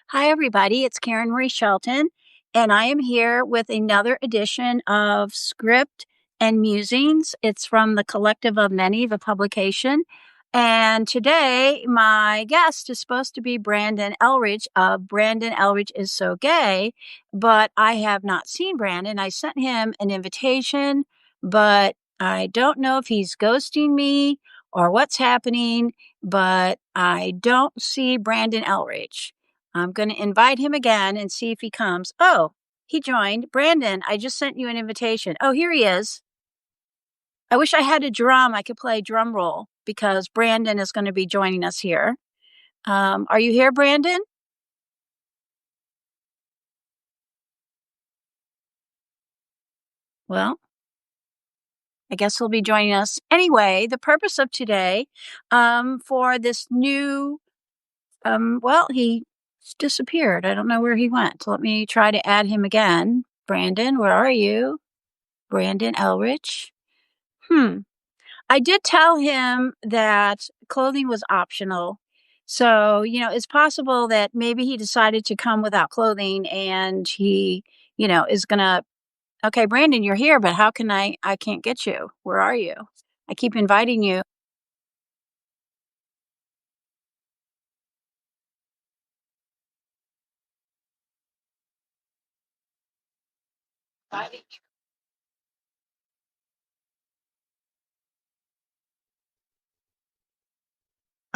Hi, everybody. It's Karen Marie Shelton, and I am here with another edition of Script and Musings. It's from the Collective of Many, the publication. And today, my guest is supposed to be Brandon Ellrich of Brandon Ellrich is So Gay, but I have not seen Brandon. I sent him an invitation, but I don't know if he's ghosting me or what's happening, but I don't see Brandon Ellrich. I'm going to invite him again and see if he comes. Oh, he joined. Brandon, I just sent you an invitation. Oh, here he is. I wish I had a drum. I could play drum roll because Brandon is going to be joining us here. Are you here, Brandon? Well, I guess he'll be joining us. Anyway, the purpose of today for this new, he disappeared. I don't know where he went. So let me try to add him again. Brandon, where are you? Brandon Ellrich. I did tell him that clothing was optional. So, it's possible that maybe he decided to come without clothing and he, is going to, okay, Brandon, you're here, but how can I can't get you. Where are you? I keep inviting you.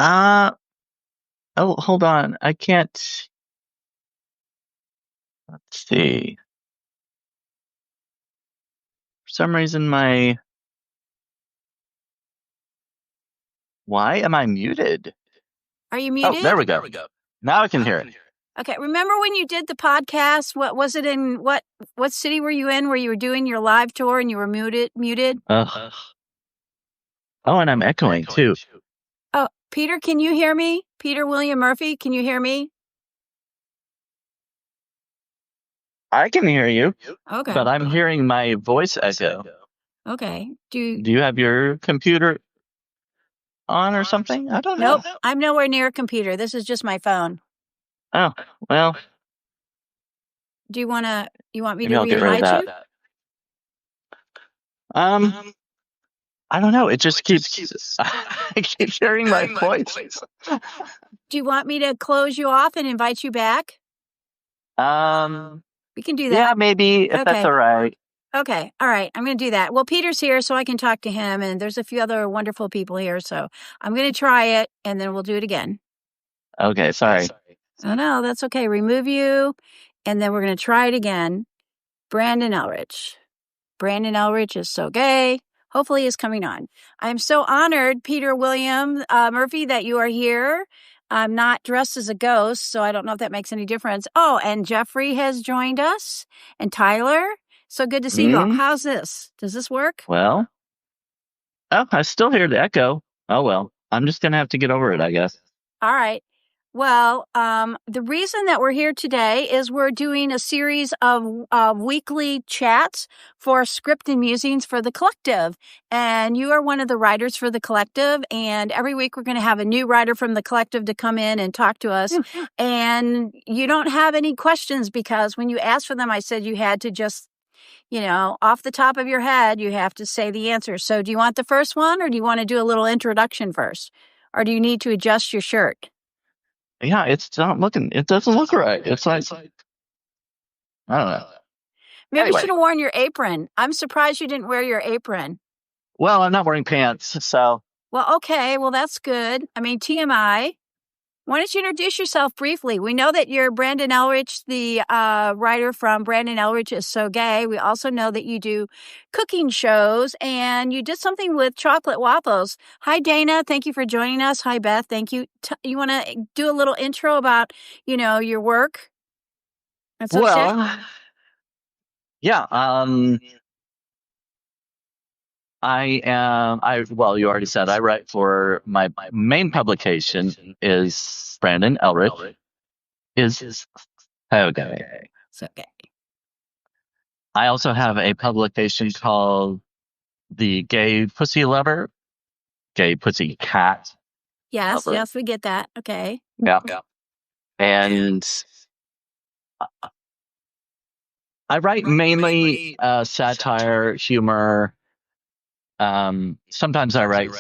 Oh, hold on. I can't. Let's see. For some reason, why am I muted? Are you Oh, muted? there we go. Now I can hear it. Okay. Remember when you did the podcast? What was it in what city were you in where you were doing your live tour and you were muted? Ugh. Oh, and I'm echoing too. Oh, Peter, can you hear me? Peter William Murphy, can you hear me? I can hear you, Okay. but I'm hearing my voice echo. Okay. Do you have your computer on or something? I don't know. Nope. I'm nowhere near a computer. This is just my phone. Oh, well. Do you want me Maybe to I'll get rid of re-invite you? that. I don't know. It just keeps. I keep hearing my voice. Do you want me to close you off and invite you back? We can do that. Yeah, maybe if that's all right. Okay. All right. I'm going to do that. Well, Peter's here, so I can talk to him, and there's a few other wonderful people here, so I'm going to try it, and then we'll do it again. Okay, sorry. Oh, no, that's okay. Remove you, and then we're going to try it again. Brandon Ellrich. Brandon Ellrich is so gay. Hopefully he's coming on. I'm so honored, Peter William Murphy, that you are here. I'm not dressed as a ghost, so I don't know if that makes any difference. Oh, and Jeffrey has joined us, and Tyler. So good to see you all. How's this? Does this work? Well, I still hear the echo. Oh, well, I'm just going to have to get over it, I guess. All right. Well, the reason that we're here today is we're doing a series of weekly chats for Script and Musings for the Collective. And you are one of the writers for the Collective. And every week we're going to have a new writer from the Collective to come in and talk to us. And you don't have any questions because when you asked for them, I said you had to just, off the top of your head, you have to say the answer. So do you want the first one or do you want to do a little introduction first? Or do you need to adjust your shirt? Yeah, it doesn't look right. It's like, I don't know. Maybe you should have worn your apron. I'm surprised you didn't wear your apron. Well, I'm not wearing pants, so. Well, okay. Well, that's good. I mean, TMI. Why don't you introduce yourself briefly? We know that you're Brandon Ellrich, the writer from Brandon Ellrich is So Gay. We also know that you do cooking shows, and you did something with chocolate waffles. Hi, Dana. Thank you for joining us. Hi, Beth. Thank you. You want to do a little intro about, your work? Well, yeah. You already said I write for my main publication is Brandon Ellrich is okay. So gay. I also have a publication called The Gay Pussy Lover, Gay Pussy Cat. Yes, we get that. Okay. Yeah. And I write mainly satire, humor. Sometimes I write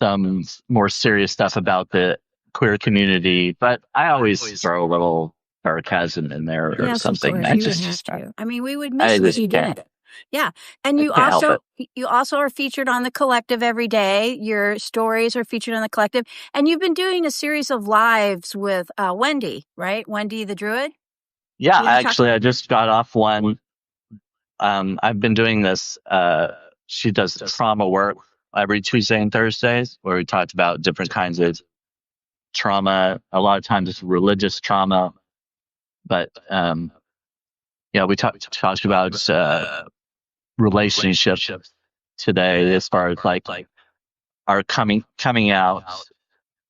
some more serious stuff about the queer community, but I always throw a little sarcasm in there or Yes, of something. course, you would have to. I mean, we would I miss it if just you can't. didn't. Yeah, and I can't help it. you also are featured on the Collective every day. Your stories are featured on the Collective, and you've been doing a series of lives with Wendy, right? Wendy the Druid. Yeah, You want to talk? actually, I just got off one. I've been doing this. She does trauma work every Tuesday and Thursdays, where we talked about different kinds of trauma. A lot of times it's religious trauma, but yeah, we talked about relationships today, as far as like our coming out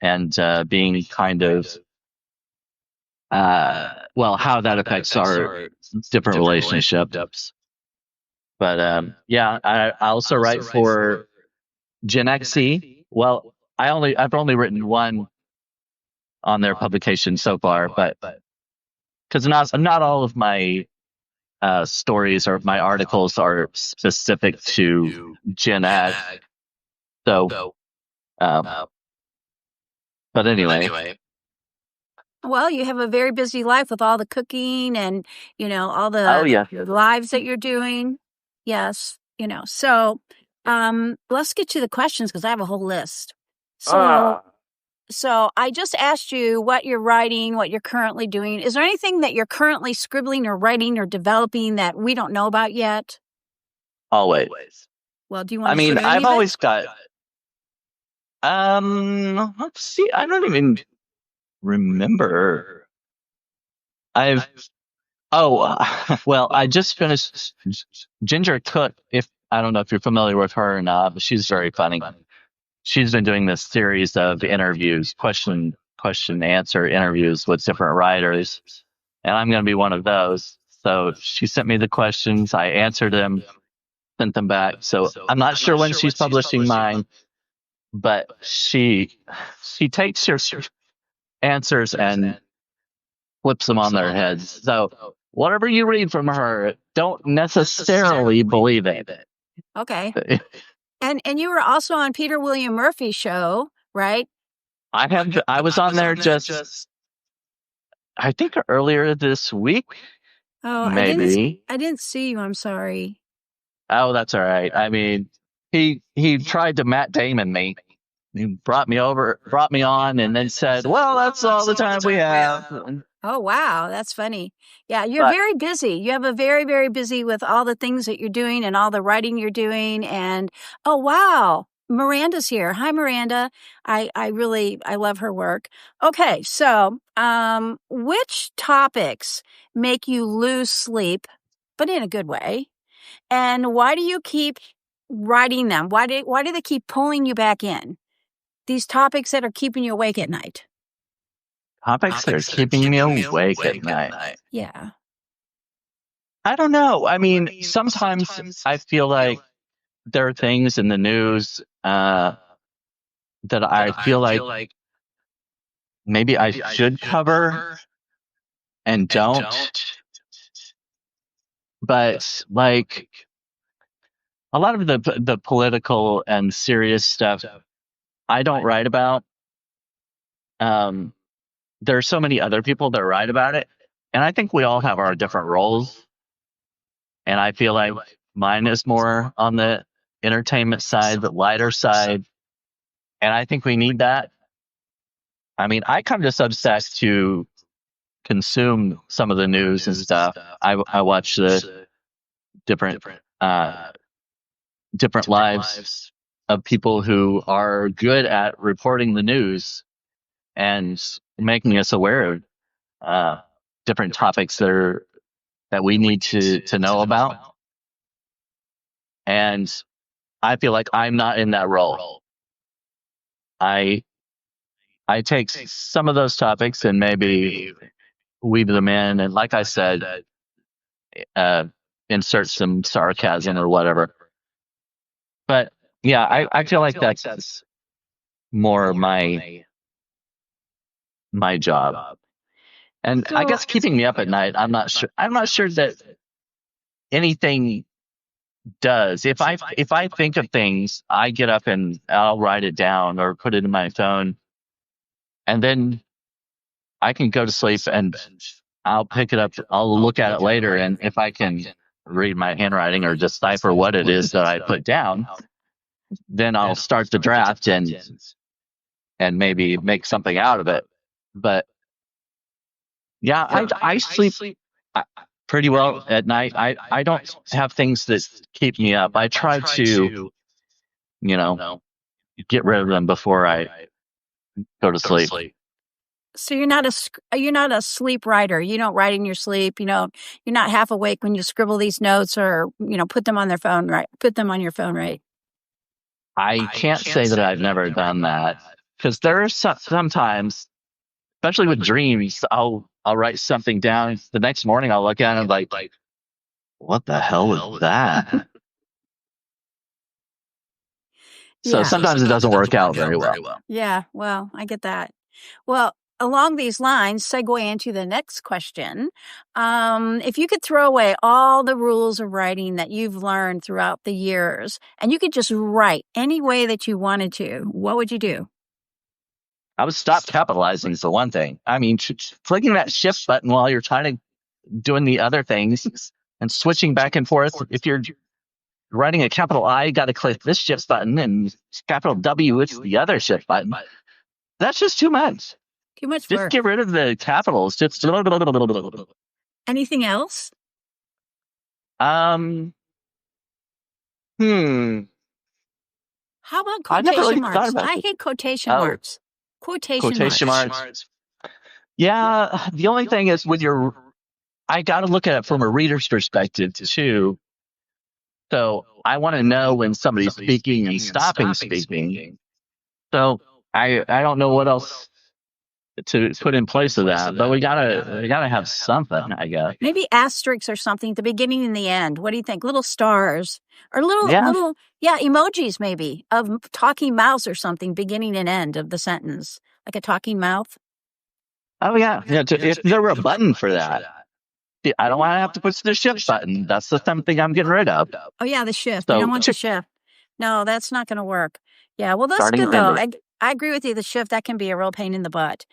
and being kind of well, how that affects our different relationships. But yeah, I also write for Gen XE. Well, I've only written one on their publication so far, but because not all of my stories or my articles are specific to Gen X. So, um, but anyway, Well, you have a very busy life with all the cooking and, all oh the yeah, lives that you're doing. Yes, So, let's get to the questions because I have a whole list. So, so I just asked you what you're writing, what you're currently doing. Is there anything that you're currently scribbling or writing or developing that we don't know about yet? always. Well, do you I want to mean, share any I've of it? always got. Let's see. I don't even remember. I've Oh, well, I just finished Ginger Cook. If I don't know if you're familiar with her or not, but she's very funny. She's been doing this series of interviews, question answer interviews with different writers, and I'm going to be one of those. So she sent me the questions, I answered them, sent them back. So I'm not sure when she's publishing mine, but she takes your answers and flips them on their heads. So whatever you read from her, don't necessarily believe it. Okay. And you were also on Peter William Murphy's show, right? I was on there just I think earlier this week, Oh, maybe. I didn't see you. I'm sorry. Oh, that's all right. I mean, he tried to Matt Damon me. He brought me on, and then said, "Well, that's all the time we have." Oh, wow. That's funny. Yeah, you're But very busy. You have a very, very busy with all the things that you're doing and all the writing you're doing. And oh, wow. Miranda's here. Hi, Miranda. I love her work. Okay. So, which topics make you lose sleep, but in a good way? And why do you keep writing them? Why do they keep pulling you back in? These topics that are keeping you awake at night. topics that are keeping me awake at night. Yeah. I don't know. I mean, sometimes I feel like there are things in the news that I feel like maybe I should cover and don't. But like a lot of the political and serious stuff I don't write about. Um, there are so many other people that write about it, and I think we all have our different roles. And I feel like mine is more on the entertainment side, the lighter side, and I think we need that. I mean, I come to Substack to consume some of the news and stuff. I watch the different uh, different lives of people who are good at reporting the news and making us aware of uh, different topics that we need to know about. And I feel like I'm not in that role. I I take some of those topics and maybe weave them in, and like I said, uh, insert some sarcasm or whatever. But yeah, I feel like that's more my job. And I So guess keeping me up at night, I'm not sure that anything does. If I think of things, I get up and I'll write it down or put it in my phone, and then I can go to sleep and I'll pick it up. I'll look at it later, and if I can read my handwriting or decipher what it is that I put down, then I'll start the draft and maybe make something out of it. But yeah, I sleep uh, pretty well at night. I don't have things that keep me up. I try to, you know, get rid of them before I go to sleep. so you're not a sleep writer. You don't write in your sleep. You're not half awake when you scribble these notes or put them on their phone. Right, put them on your phone. Right. I can't say that I've never done that because there are sometimes, especially with dreams, I'll write something down. The next morning, I'll look at it and like, what the hell was that? So Yeah. sometimes it doesn't work out very well. Yeah. Well, I get that. Well, along these lines, segue into the next question. If you could throw away all the rules of writing that you've learned throughout the years and you could just write any way that you wanted to, what would you do? I would stop capitalizing for one thing. I mean, clicking that shift button while you're trying to doing the other things and switching back and forth. If you're writing a capital I, you got to click this shift button, and capital W, it's the other shift button. That's just too much. Too much Just work. get rid of the capitals. Just Anything else? um hmm. How about I never really quotation thought marks? about I this. hate quotation Oh, marks. Quotation quotation marks. marks. Yeah, the only thing is when you're, I got to look at it from a reader's perspective too. So I want to know when somebody's speaking and stopping speaking. So I don't know what else to put in place of that, but we gotta have something, I guess. Maybe asterisks or something at the beginning and the end. What do you think? Little stars or Yeah. yeah, emojis maybe of talking mouse or something, beginning and end of the sentence, like a talking mouth. Oh yeah. Yeah. If there were a button for that, see, I don't want to have to push the shift button. That's the something I'm getting rid of. Oh yeah, the shift. You don't So want the shift. No, that's not going to work. Yeah, well, that's starting good and though. ending. I agree with you. The shift that can be a real pain in the butt.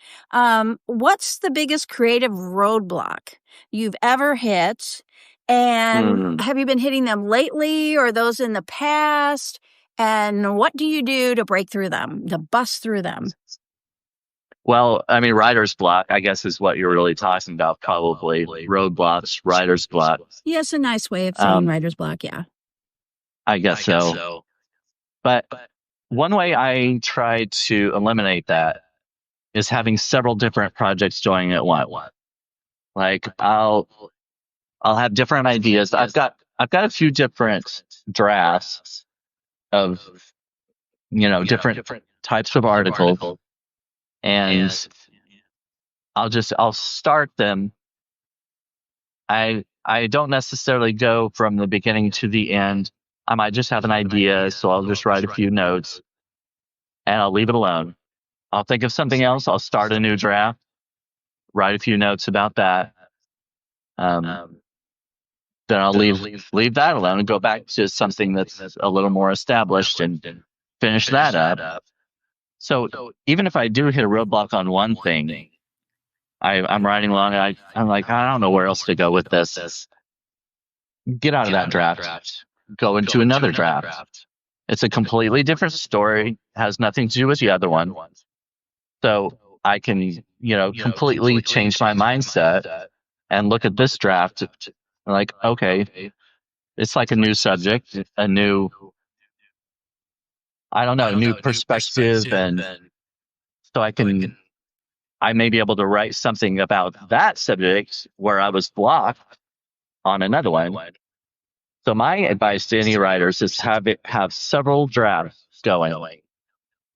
What's the biggest creative roadblock you've ever hit, and Hmm. have you been hitting them lately or those in the past? And what do you do to break through them, to bust through them? Well, I mean, writer's block, I guess, is what you're really talking about, probably. Roadblocks, writer's block. Yes, a nice way of saying Um, writer's block. Yeah. I guess so. But one way I try to eliminate that is having several different projects going at once. Like I'll have different ideas. I've got a few different drafts of different types of articles, and I'll start them. I don't necessarily go from the beginning to the end. I might just have an idea, so I'll just write a few notes and I'll leave it alone. I'll think of something else. I'll start a new draft, write a few notes about that. Um, then I'll leave that alone and go back to something that's a little more established and finish that up. So even if I do hit a roadblock on one thing, I'm writing along and I'm like, I don't know where else to go with this. Get out of that draft. Go into another draft. It's a completely different story, has nothing to do with the other one. So I can, completely change my mindset and look at this draft like, okay, it's like a new subject, a new, I don't know, new perspective. And so I may be able to write something about that subject where I was blocked on another one. So my advice to any writers is have several drafts going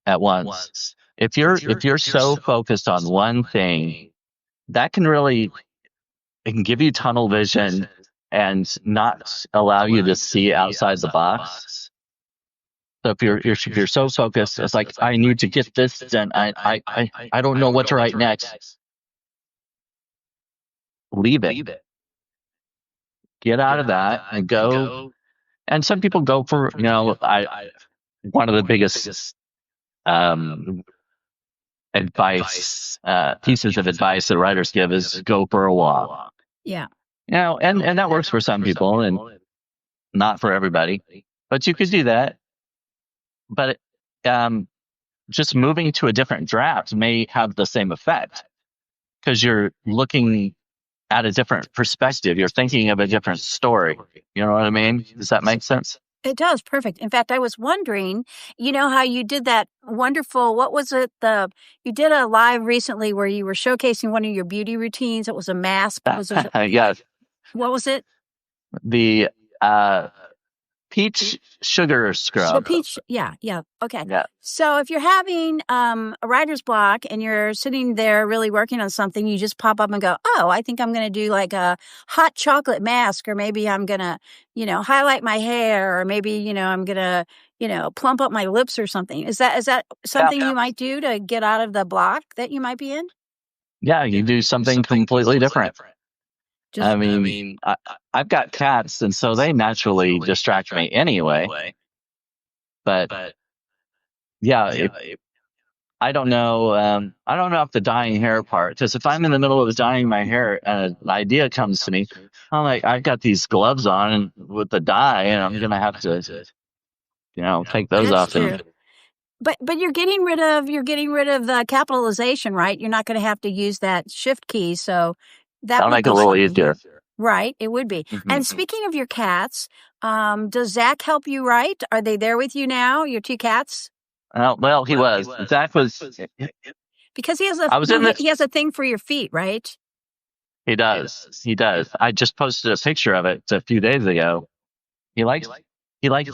at once. If you're so focused on one thing, that can really, it can give you tunnel vision and not allow you to see outside the box. So if you're so focused, it's like I need to get this done. I don't know what to write next. leave it. Get out of that and go. And some people go for, one of the biggest um, advice, pieces of advice that writers give is go for a walk. Yeah. And that works for some people and not for everybody. But you could do that. But just moving to a different draft may have the same effect because you're looking at a different perspective. You're thinking of a different story. You know what I mean? Does that make sense? It does. Perfect. In fact, I was wondering, how you did that wonderful, what was it? You did a live recently where you were showcasing one of your beauty routines. It was a mask. Yes. What was it? The peach sugar scrub. The peach. Yeah. Okay. Yeah. So if you're having a writer's block and you're sitting there really working on something, you just pop up and go, oh, I think I'm going to do like a hot chocolate mask, or maybe I'm going to, highlight my hair, or maybe, I'm going to, plump up my lips or something. Is that something you might do to get out of the block that you might be in? Yeah, you do something completely different. I've got cats, and so they naturally distract me anyway. But yeah, I don't know. I don't know if the dyeing hair part, because if I'm in the middle of dyeing my hair and an idea comes to me, I'm like, I've got these gloves on and with the dye, and I'm gonna have to, take those off. True. But you're getting rid of the capitalization, right? You're not going to have to use that shift key, so that'll make it a little easier. Right, it would be. Mm-hmm. And speaking of your cats, does Zach help you write? Are they there with you now? Your two cats? Well, he was. Zach was because he has he has a thing for your feet, right? He does. He does. I just posted a picture of it a few days ago. He likes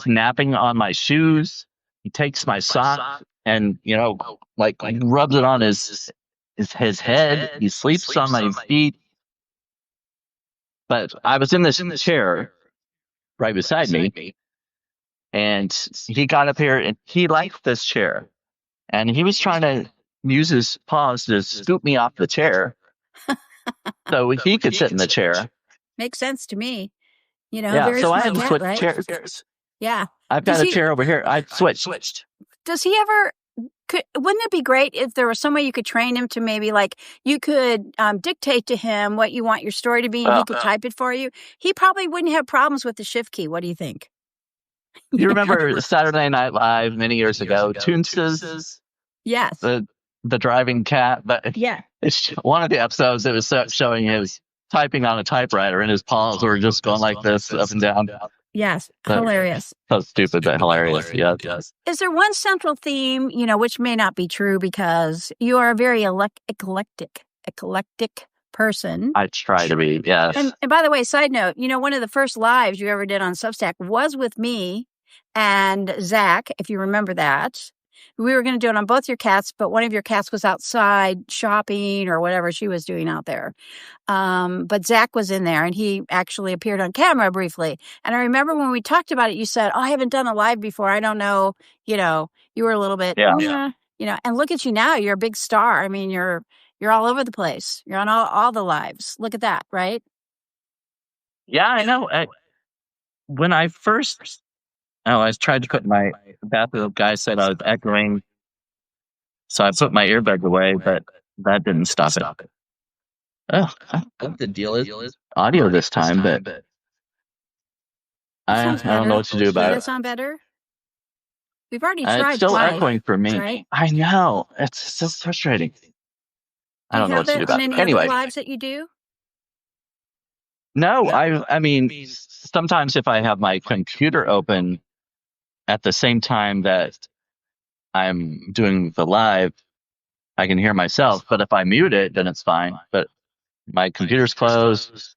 napping on my shoes. He takes my sock and rubs it on his head. He sleeps on my feet. But I was in this chair right beside me, and he got up here and he liked this chair, and he was trying to use his paws to scoop me off the chair so he could sit in the chair. Makes sense to me. Yeah, so I had to switch chairs. Yeah. I've got a chair over here. I've switched. Does he ever... wouldn't it be great if there was some way you could train him to maybe you could dictate to him what you want your story to be and he could type it for you? He probably wouldn't have problems with the shift key. What do you think? You remember Saturday Night Live many years ago? Toonses? Yes. The driving cat. But yeah. It's one of the episodes that was showing his typing on a typewriter and his paws were just going like this up and down. Yes, hilarious. So stupid, but hilarious. Yes. Is there one central theme, which may not be true because you are a very eclectic person? I try to be, yes. And by the way, side note, one of the first lives you ever did on Substack was with me and Zach, if you remember that. We were going to do it on both your cats, but one of your cats was outside shopping or whatever she was doing out there. But Zach was in there and he actually appeared on camera briefly. And I remember when we talked about it, you said, oh, I haven't done a live before. I don't know. You were a little bit, and look at you now. You're a big star. I mean, you're all over the place. You're on all the lives. Look at that, right? Yeah, I know. When I first... I tried to put my bathroom guy said I was echoing, so I put my earbuds away, but that didn't stop it. Oh, what the deal is audio this time, but I don't know what to do about it. Does it sound better? We've already tried. It's still echoing for me. Right? I know. It's so frustrating. I don't know what to do about it. Anyway, lives that you do? No, I mean, sometimes if I have my computer open at the same time that I'm doing the live, I can hear myself. But if I mute it, then it's fine. But my computer's closed.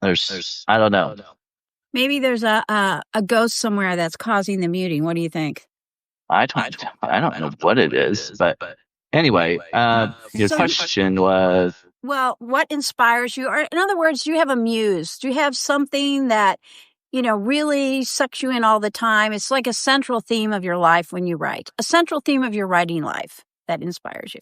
I don't know. Maybe there's a ghost somewhere that's causing the muting. What do you think? I don't know what it is. But anyway, your question was... Well, what inspires you? Or in other words, do you have a muse? Do you have something that really sucks you in all the time? It's like a central theme of your life when you write, a central theme of your writing life that inspires you.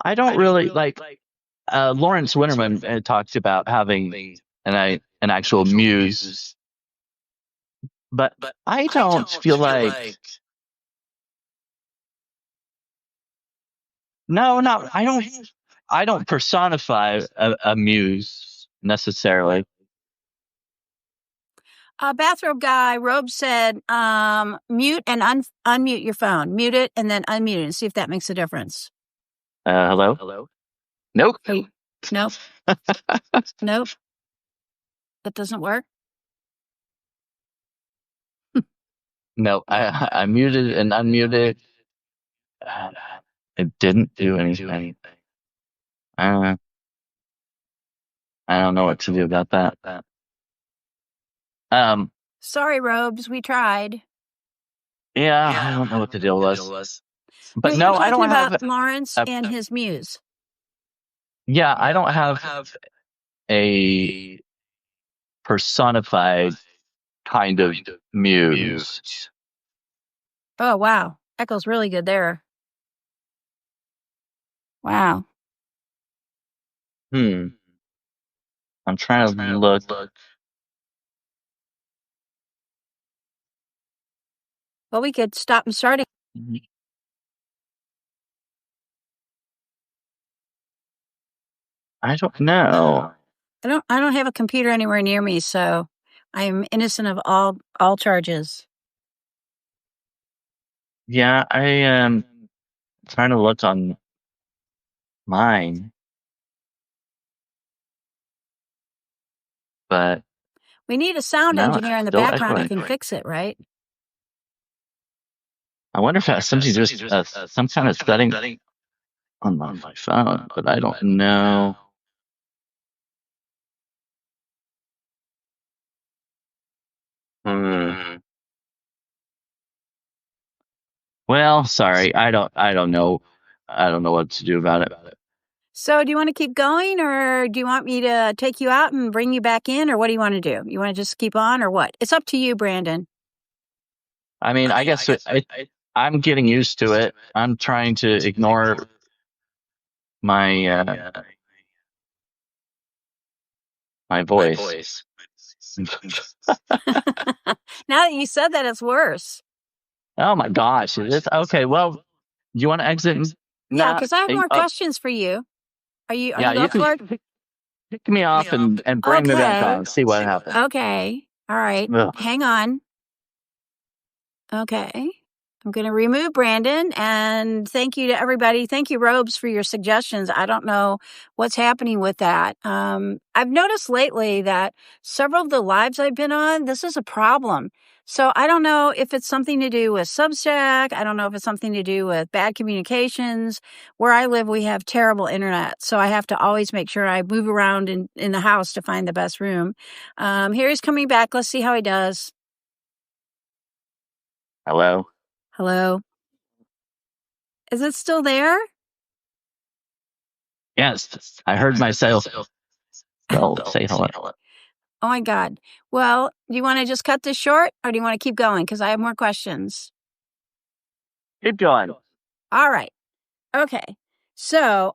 I don't really like. Lawrence Winterman talks about having an actual muse, but I don't feel like. No, not. I don't. I don't personify a muse necessarily. Bathrobe guy, Robe said, mute and unmute your phone. Mute it and then unmute it and see if that makes a difference. Hello? Nope. Hey, nope. Nope. That doesn't work. No, I muted and unmuted. It didn't do anything. Uh, I don't know what to do about that. Um, Sorry, Robes, we tried. yeah, I don't know what the deal was. But You were no, I talking don't about have Lawrence a, and his muse. yeah, I don't have a personified kind of muse. Oh, wow. Echo's really good there. Wow. I'm trying to look. Well, we could stop and start. I don't know. I don't have a computer anywhere near me, so I'm innocent of all charges. Yeah, I am trying to look on mine, but We need a sound no, it's engineer in the still background who echoing. can fix it, right? I wonder if that's something just some kind of setting on my phone, but I don't know. Hmm. Well, sorry, I don't know. I don't know what to do about it. So, do you want to keep going, or do you want me to take you out and bring you back in, or what do you want to do? You want to just keep on, or what? It's up to you, Brandon. I mean, I guess I'm getting used to it. I'm trying to ignore my my voice. Now that you said that, it's worse. Oh my gosh, it is okay. Well, do you want to exit? Yeah, Nah, because I have more questions for you. Are you yeah, you up for can it? pick me off and bring me back on. See what happens. Okay. All right. Ugh. Hang on. Okay. I'm going to remove Brandon, and thank you to everybody. Thank you, Robes, for your suggestions. I don't know what's happening with that. I've noticed lately that several of the lives I've been on, this is a problem. So I don't know if it's something to do with Substack. I don't know if it's something to do with bad communications. Where I live, we have terrible internet. So I have to always make sure I move around in the house to find the best room. Here he's coming back. Let's see how he does. Hello. Hello. Is it still there? Yes, I heard myself. So say hello. Oh my God. Well, do you want to just cut this short or do you want to keep going? Because I have more questions. Keep going. All right. Okay. So,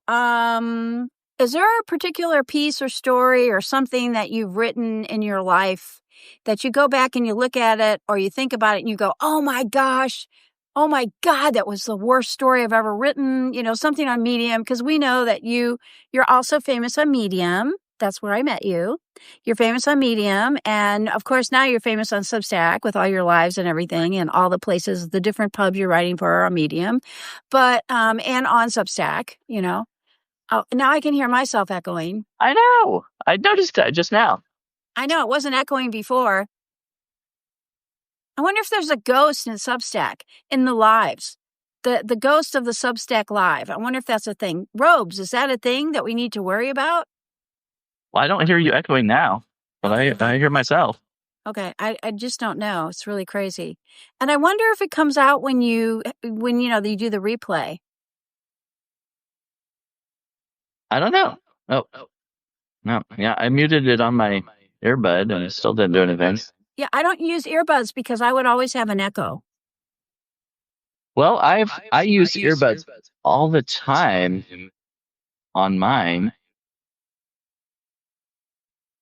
is there a particular piece or story or something that you've written in your life that you go back and you look at it or you think about it and you go, oh my gosh, oh my God, that was the worst story I've ever written, something on Medium, because we know that you're also famous on Medium. That's where I met you. You're famous on Medium. And of course, now you're famous on Substack with all your lives and everything and all the places, the different pubs you're writing for are on Medium. But, and on Substack, Oh, now I can hear myself echoing. I know. I noticed that just now. I know it wasn't echoing before. I wonder if there's a ghost in Substack in the lives. The ghost of the Substack live. I wonder if that's a thing. Robes, is that a thing that we need to worry about? Well, I don't hear you echoing now, but I hear myself. Okay, I just don't know. It's really crazy. And I wonder if it comes out when you you do the replay. I don't know. Oh, no. Yeah, I muted it on my earbud and it still didn't do anything. Yeah, I don't use earbuds because I would always have an echo. Well, I use earbuds all the time on mine,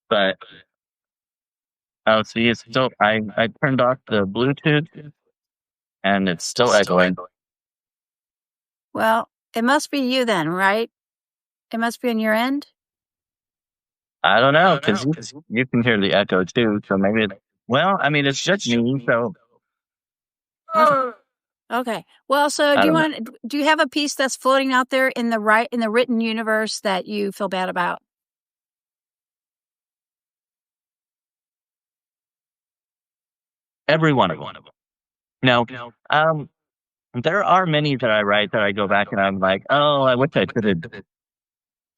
but oh, see, it's still. I turned off the Bluetooth, and it's still echoing. Well, it must be you then, right? It must be on your end. I don't know, because you can hear the echo too. So maybe. Well, I mean, it's just me, so Okay. Okay. Well, so I don't know. do you have a piece that's floating out there in the written universe that you feel bad about? Every one of them. No. There are many that I write that I go back and I'm like, oh, I wish I could have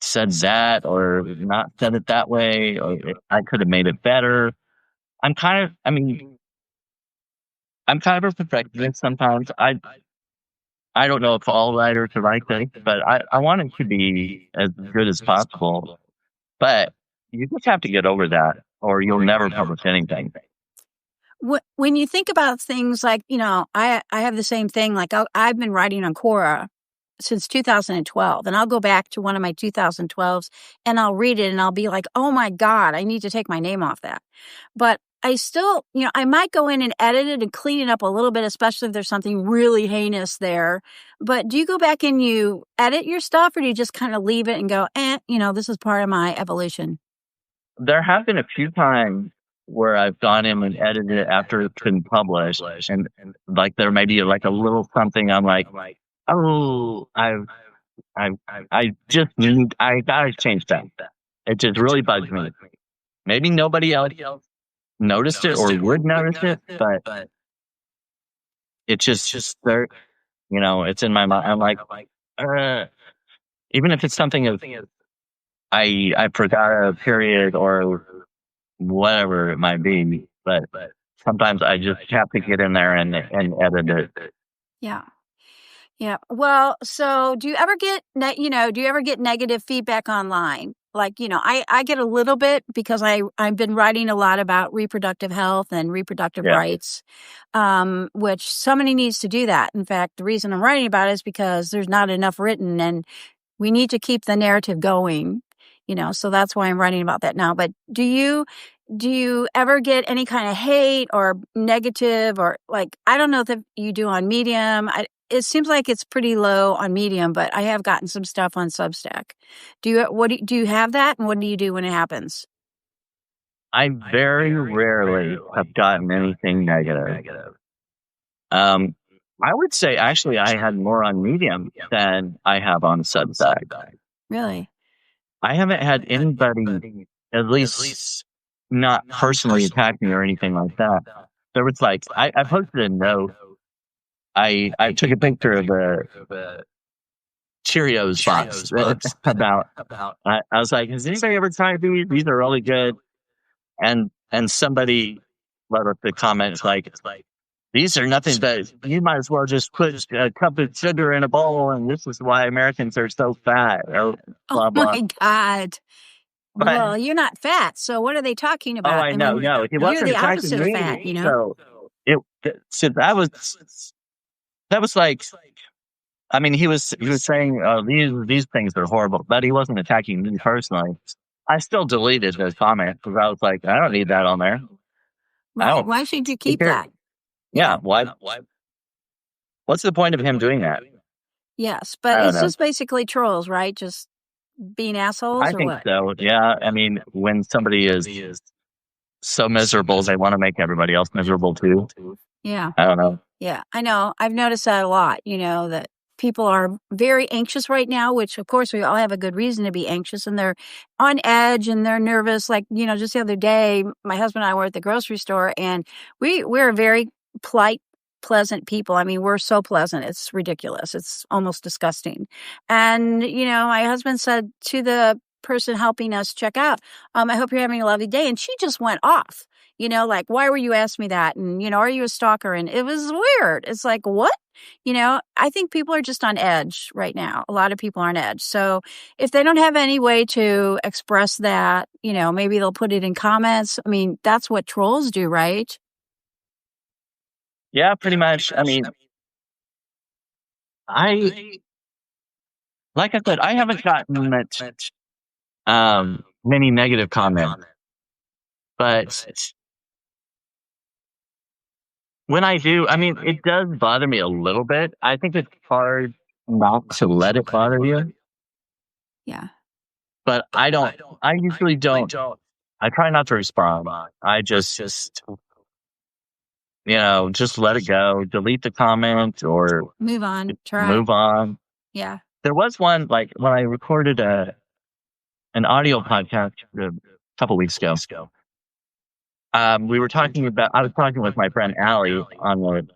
said that or not said it that way, or I could have made it better. I mean, I'm kind of a perfectionist sometimes. I don't know if all writers are like this, but I want it to be as good as possible. But you just have to get over that or you'll never publish anything. When you think about things like, I have the same thing. Like I've been writing on Quora since 2012, and I'll go back to one of my 2012s and I'll read it and I'll be like, oh my God, I need to take my name off that. But I still, I might go in and edit it and clean it up a little bit, especially if there's something really heinous there. But do you go back and you edit your stuff, or do you just kind of leave it and go, this is part of my evolution? There have been a few times where I've gone in and edited it after it's been published, and like there may be like a little something I'm like, oh, I I gotta change that. It just really bugs me. Maybe nobody else noticed it or would notice it, but it's just there. It's in my mind. I'm like, uh, even if it's something of I forgot a period or whatever it might be, but sometimes I just have to get in there and edit it. Yeah. Yeah. Well, so do you ever get negative feedback online? Like, I get a little bit because I've been writing a lot about reproductive health and reproductive Yeah. rights, which somebody needs to do that. In fact, the reason I'm writing about it is because there's not enough written, and we need to keep the narrative going, so that's why I'm writing about that now. But do you ever get any kind of hate or negative, or like, I don't know if you do on Medium. It seems like it's pretty low on Medium, but I have gotten some stuff on Substack. Do you have that? And what do you do when it happens? I very rarely have gotten anything negative. Um, I would say actually I had more on Medium than I have on Substack. Really? I haven't had anybody, at least not personally attack me or anything like that. There was like I posted a note. I took a picture of a Cheerios box about. I was like, has anybody ever tried these? These are really good. And somebody wrote up the comments like, these are nothing but you might as well just put a cup of sugar in a bowl, and this is why Americans are so fat. Or Oh blah blah. my God. But Well, you're not fat, so what are they talking oh, about? I I know, mean, no, he you're wasn't the attacking opposite of fat, me. So it so that was like, I mean, he was saying these things are horrible, but he wasn't attacking me personally. I still deleted those comments because I was like, I don't need that on there. I Right. don't Why should you take keep care. that? Yeah, Yeah. why? What's the point of him doing that? Yes, I but don't it's know. just basically trolls, right? Just being assholes, I or think what? so. Yeah, I mean, when somebody is so miserable, they want to make everybody else miserable too. Yeah. I don't know. Yeah, I know. I've noticed that a lot, that people are very anxious right now, which of course we all have a good reason to be anxious, and they're on edge and they're nervous. Like, just the other day, my husband and I were at the grocery store, and we're very polite, pleasant people. I mean, we're so pleasant. It's ridiculous. It's almost disgusting. And, my husband said to the person helping us check out, I hope you're having a lovely day. And she just went off. Like, why were you asking me that? And, are you a stalker? And it was weird. It's like, what? I think people are just on edge right now. A lot of people are on edge. So if they don't have any way to express that, maybe they'll put it in comments. I mean, that's what trolls do, right? Yeah, pretty much. I mean, I like I said, I haven't gotten many negative comments, but when I do, I mean, it does bother me a little bit. I think it's hard not to let it bother you, Yeah. but I usually don't. I try not to respond. I just let it go, delete the comment or Move on. Try. move on. Yeah. There was one, like when I recorded an audio podcast a couple weeks ago. We were talking about, I was talking with my friend Allie on the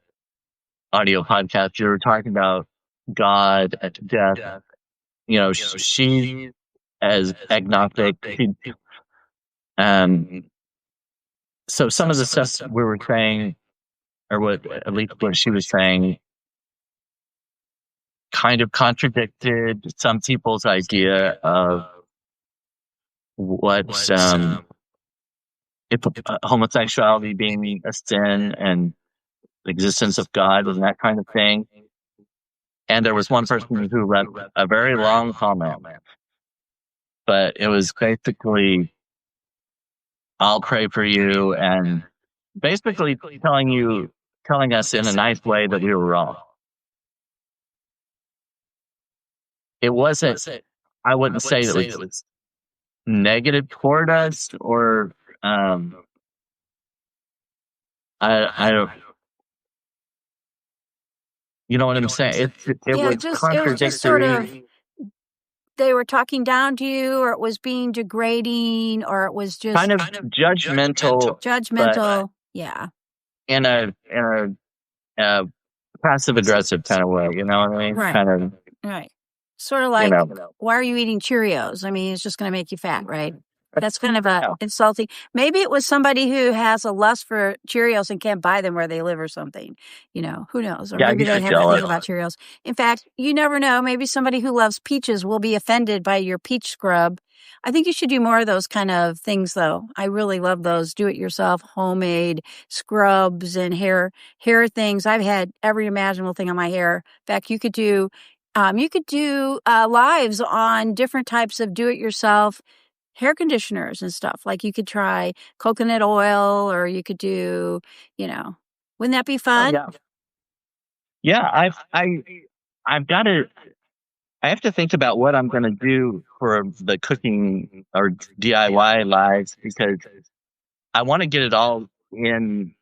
audio podcast. We were talking about God, death. She's as agnostic. Um, so some of the stuff we were saying, or what at least what she was saying, kind of contradicted some people's idea of what if homosexuality being a sin and the existence of God and that kind of thing. And there was one person who left a very long comment, but it was basically, I'll pray for you, and basically telling us in a nice way that we were wrong. It wasn't, I wouldn't say that it was negative toward us or, I don't, you know what I'm saying? It Yeah, was it was just sort of contradictory, they were talking down to you, or it was being degrading, or it was just kind of judgmental, but judgmental. Yeah. in a passive aggressive kind of way. You know what I mean? Right. Kind of, Right. Sort of you like, know. why are you eating Cheerios? I mean, it's just going to make you fat, right? That's kind of Yeah. insulting. Maybe it was somebody who has a lust for Cheerios and can't buy them where they live or something. Who knows? Or Yeah, maybe you they should have that tell thing it. about Cheerios. In fact, you never know. Maybe somebody who loves peaches will be offended by your peach scrub. I think you should do more of those kind of things, though. I really love those do-it-yourself homemade scrubs and hair things. I've had every imaginable thing on my hair. In fact, you could do lives on different types of do-it-yourself hair conditioners and stuff. Like you could try coconut oil, or you could do, wouldn't that be Oh, fun? yeah. I've got to. I have to think about what I'm going to do for the cooking or DIY lives because I want to get it all in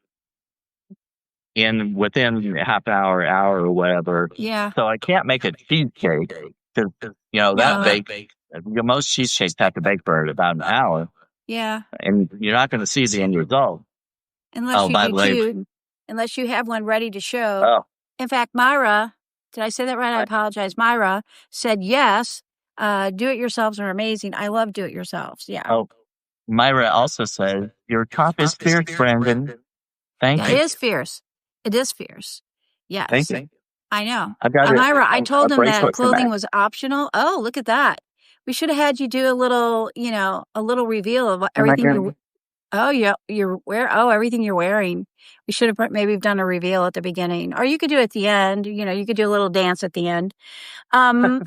within a half hour or whatever. Yeah. So I can't make a cheesecake because that No. most cheesecakes have to bake for about an hour, Yeah. and you're not going to see the end result. Unless Oh, you by do the way, two, unless you have one ready to show. oh, In fact, Myra, did I say that right? I apologize. Myra said yes. Do-it-yourselves are amazing. I love do-it-yourselves. Yeah. oh, Myra also says your top is fierce, Brandon. Thank Yeah, you. it is fierce. It is fierce. Yes. Thank you. I know. I've got Myra, I told them that bracelet for clothing that. was optional. Oh, look at that. We should have had you do a little reveal of everything you're. Oh, yeah, everything you're wearing. We should have maybe done a reveal at the beginning, or you could do it at the end. You could do a little dance at the end.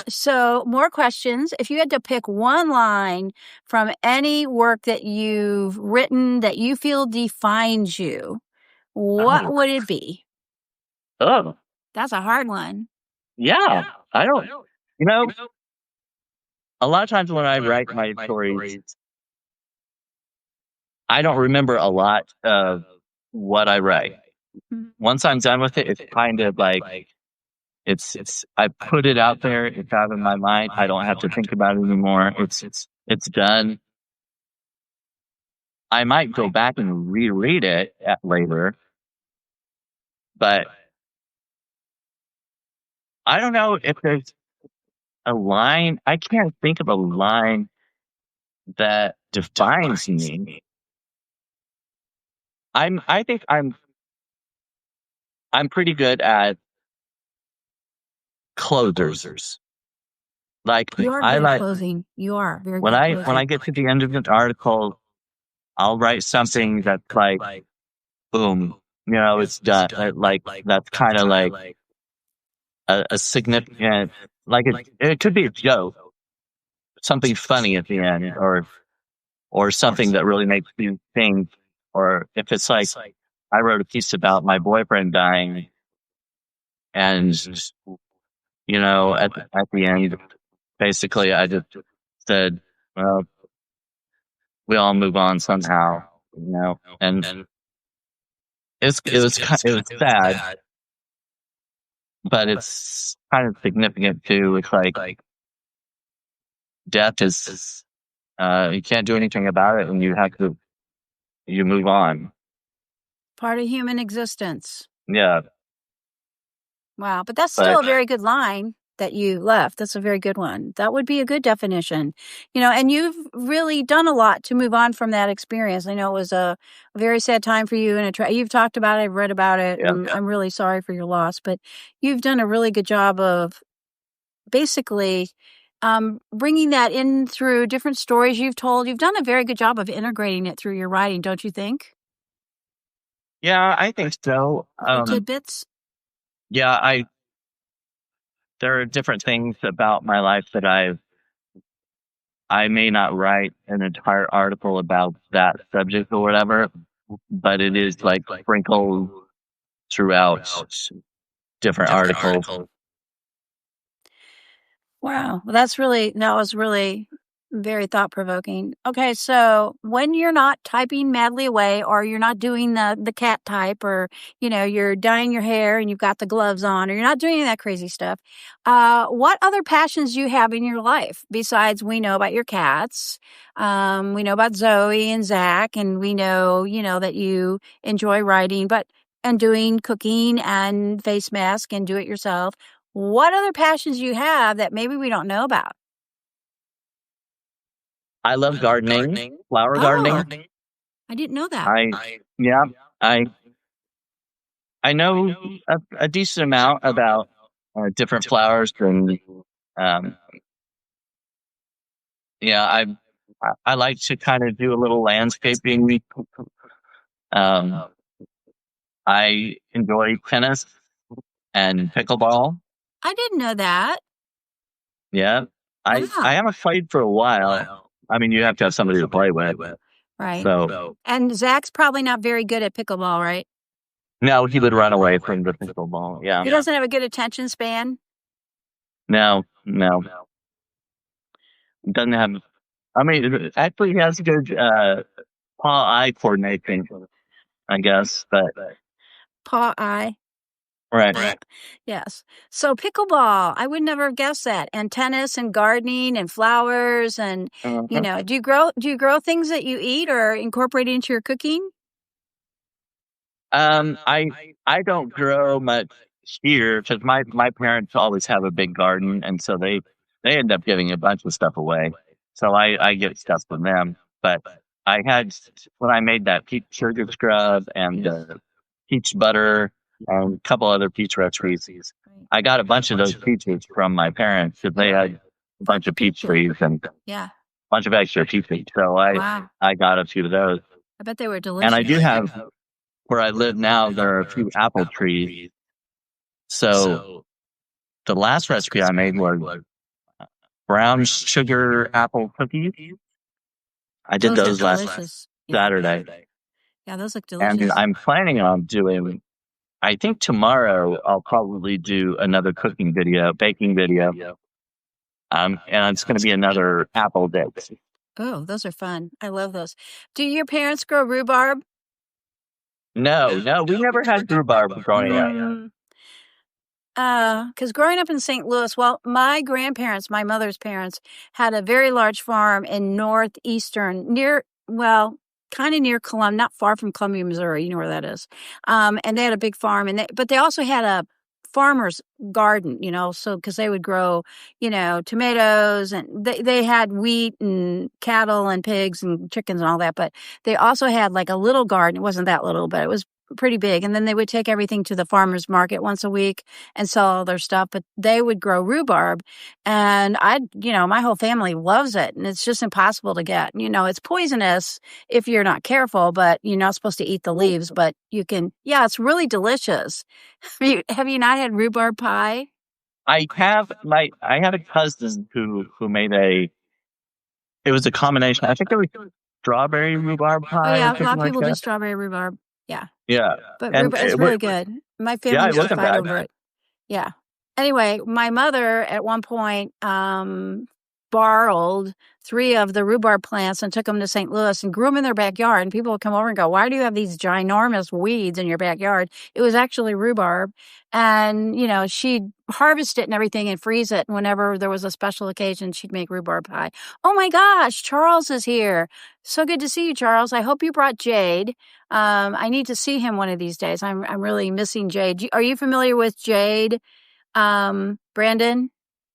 So more questions. If you had to pick one line from any work that you've written that you feel defines you, what would it be? Oh, That's a hard one. yeah. I don't. You know, a lot of times when I write my stories, I don't remember a lot of what I write. Mhm. Once I'm done with it, it's kind of like it's I put it out there, it's out of my mind. I don't have to think about it anymore. It's done. I might go back and reread it later, but I don't know if there's a line. I can't think of a line that defines me. I think I'm pretty good at closers. Like You are I good at like closing. You are very when good at I closing. get to the end of an article, I'll write something that's like boom, it's done. Like that's kind of like a significant like it could be a joke, something funny at the end, or something that really makes you think. Or if it's like I wrote a piece about my boyfriend dying, and at the end, basically, I just said, "Well, we all move on somehow," and it was sad, but it's kind of significant too. It's like death is you can't do anything about it, and you move on. Part of human existence. Yeah, Wow, but that's still but a very good line that you left. That's a very good one. That would be a good definition. And you've really done a lot to move on from that experience. I know it was a very sad time for you, and you've talked about it, I've read about it, yeah. and I'm really sorry for your loss, but you've done a really good job of basically bringing that in through different stories you've told. You've done a very good job of integrating it through your writing, don't you think? Yeah, I think so. Little tidbits. Yeah, there are different things about my life that I may not write an entire article about that subject or whatever, but it is like sprinkled throughout different articles. Wow. Well, that was really very thought provoking. Okay. So when you're not typing madly away, or you're not doing the cat type, or, you're dyeing your hair and you've got the gloves on, or you're not doing any of that crazy stuff, what other passions do you have in your life besides, we know about your cats? We know about Zoe and Zach, and we know, that you enjoy writing, and doing cooking and face mask and do it yourself. What other passions do you have that maybe we don't know about? I love gardening, flower Oh, gardening. I didn't know that. Yeah, I I know a decent amount about different flowers, and um, yeah, I like to kind of do a little landscaping. Um, I enjoy tennis and pickleball. I didn't know that. Yeah, I Wow. haven't played for a while. I mean, you have to have somebody to play with. Right. So And Zach's probably not very good at pickleball, right? no, he would run away from the pickleball. Yeah, He doesn't have a good attention span. no, doesn't have. I mean, actually, he has good paw-eye coordination, I guess. But Paw eye. right. Yes. So pickleball, I would never have guessed that. And tennis and gardening and flowers and, Uh-huh. do you grow things that you eat or incorporate into your cooking? I don't grow much here because my parents always have a big garden, and so they end up giving a bunch of stuff away. So I get stuff from them. But I had when I made that peach sugar scrub and peach butter and a couple other peach recipes. Right. I got a bunch of those peaches from my parents because they had a bunch of peach trees and a Yeah. bunch of extra peaches. So Wow. I got a few of those, I bet they were and I delicious. do have where I live now, there are a few apple trees. So the last recipe I made was brown sugar apple cookies. I did Those look those last delicious. Yeah. Saturday. Yeah, those look And delicious. I'm planning on doing, I think tomorrow I'll probably do another baking video. And it's going to be another apple dish. Oh, those are fun. I love those. Do your parents grow rhubarb? No, we never had rhubarb growing up. Because growing up in St. Louis, well, my grandparents, my mother's parents, had a very large farm in northeastern, kind of near Columbia, not far from Columbia, Missouri. You know where that is. And they had a big farm, but they also had a farmer's garden, so because they would grow, tomatoes, and they had wheat and cattle and pigs and chickens and all that, but they also had like a little garden. It wasn't that little, but it was pretty big. And then they would take everything to the farmer's market once a week and sell all their stuff, but they would grow rhubarb. And my whole family loves it, and it's just impossible to get. It's poisonous if you're not careful, but you're not supposed to eat the leaves, but you can. Yeah, it's really delicious. Have you not had rhubarb pie? I had a cousin who made it was a combination. I think it was strawberry rhubarb Oh pie or yeah, a lot something of like people do that. strawberry rhubarb. Yeah, Yeah. but And rhubarb it's really good. My family yeah, it used to wasn't fight bad. over it. Yeah. Anyway, my mother at one point borrowed 3 of the rhubarb plants and took them to St. Louis and grew them in their backyard. And people would come over and go, "Why do you have these ginormous weeds in your backyard?" It was actually rhubarb. And, she'd harvest it and everything and freeze it. And whenever there was a special occasion, she'd make rhubarb pie. Oh my gosh, Charles is here. So good to see you, Charles. I hope you brought Jade. I need to see him one of these days. I'm really missing Jade. Are you familiar with Jade? Brandon?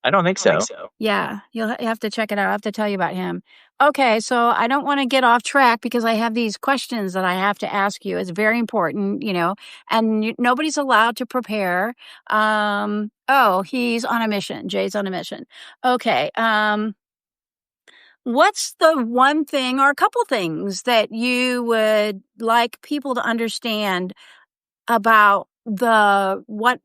I don't think so. Yeah, you'll have to check it out. I have to tell you about him. Okay, so I don't want to get off track because I have these questions that I have to ask you. It's very important, and nobody's allowed to prepare. He's on a mission. Jay's on a mission. Okay. What's the one thing or a couple things that you would like people to understand about what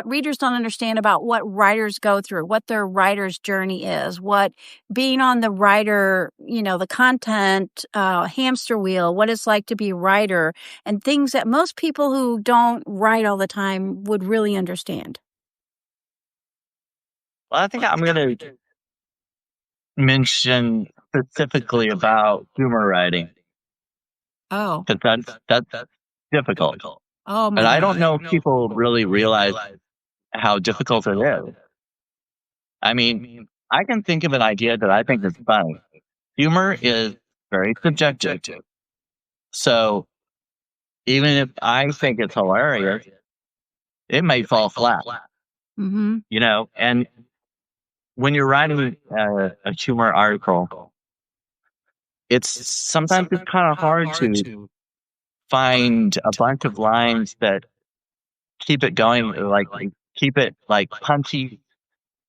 readers don't understand about what writers go through, what their writer's journey is, what being on the writer, the content hamster wheel, what it's like to be a writer, and things that most people who don't write all the time would really understand. Well, I think I'm going to mention specifically about humor writing Oh, because that's difficult, oh my and I God. don't know if people really realize how difficult it is. I mean, I can think of an idea that I think is funny. Humor is very subjective, so even if I think it's hilarious, it may fall flat. Mm-hmm. And when you're writing a humor article, sometimes it's kind of hard to find a bunch of lines that keep it going, like keep it like punchy.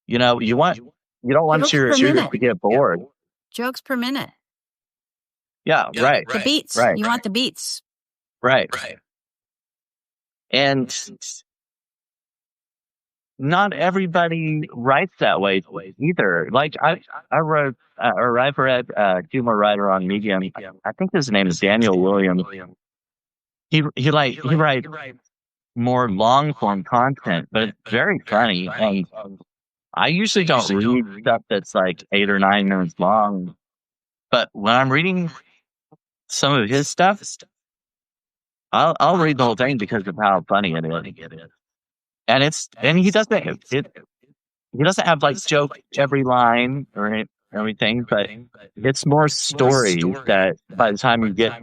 You don't want Jokes your per readers minute. to get bored. Jokes per minute. Yeah, right, The beats. right, You want the beats. right. And not everybody writes that way either. Like I've read a humor writer on Medium. I think his name is Daniel Williams. He writes more long form content, but it's very funny. And I usually don't read stuff that's like 8 or 9 minutes long. But when I'm reading some of his stuff, I'll read the whole thing because of how funny it is. And he doesn't have like joke every line or everything, but it's more stories that by the time you get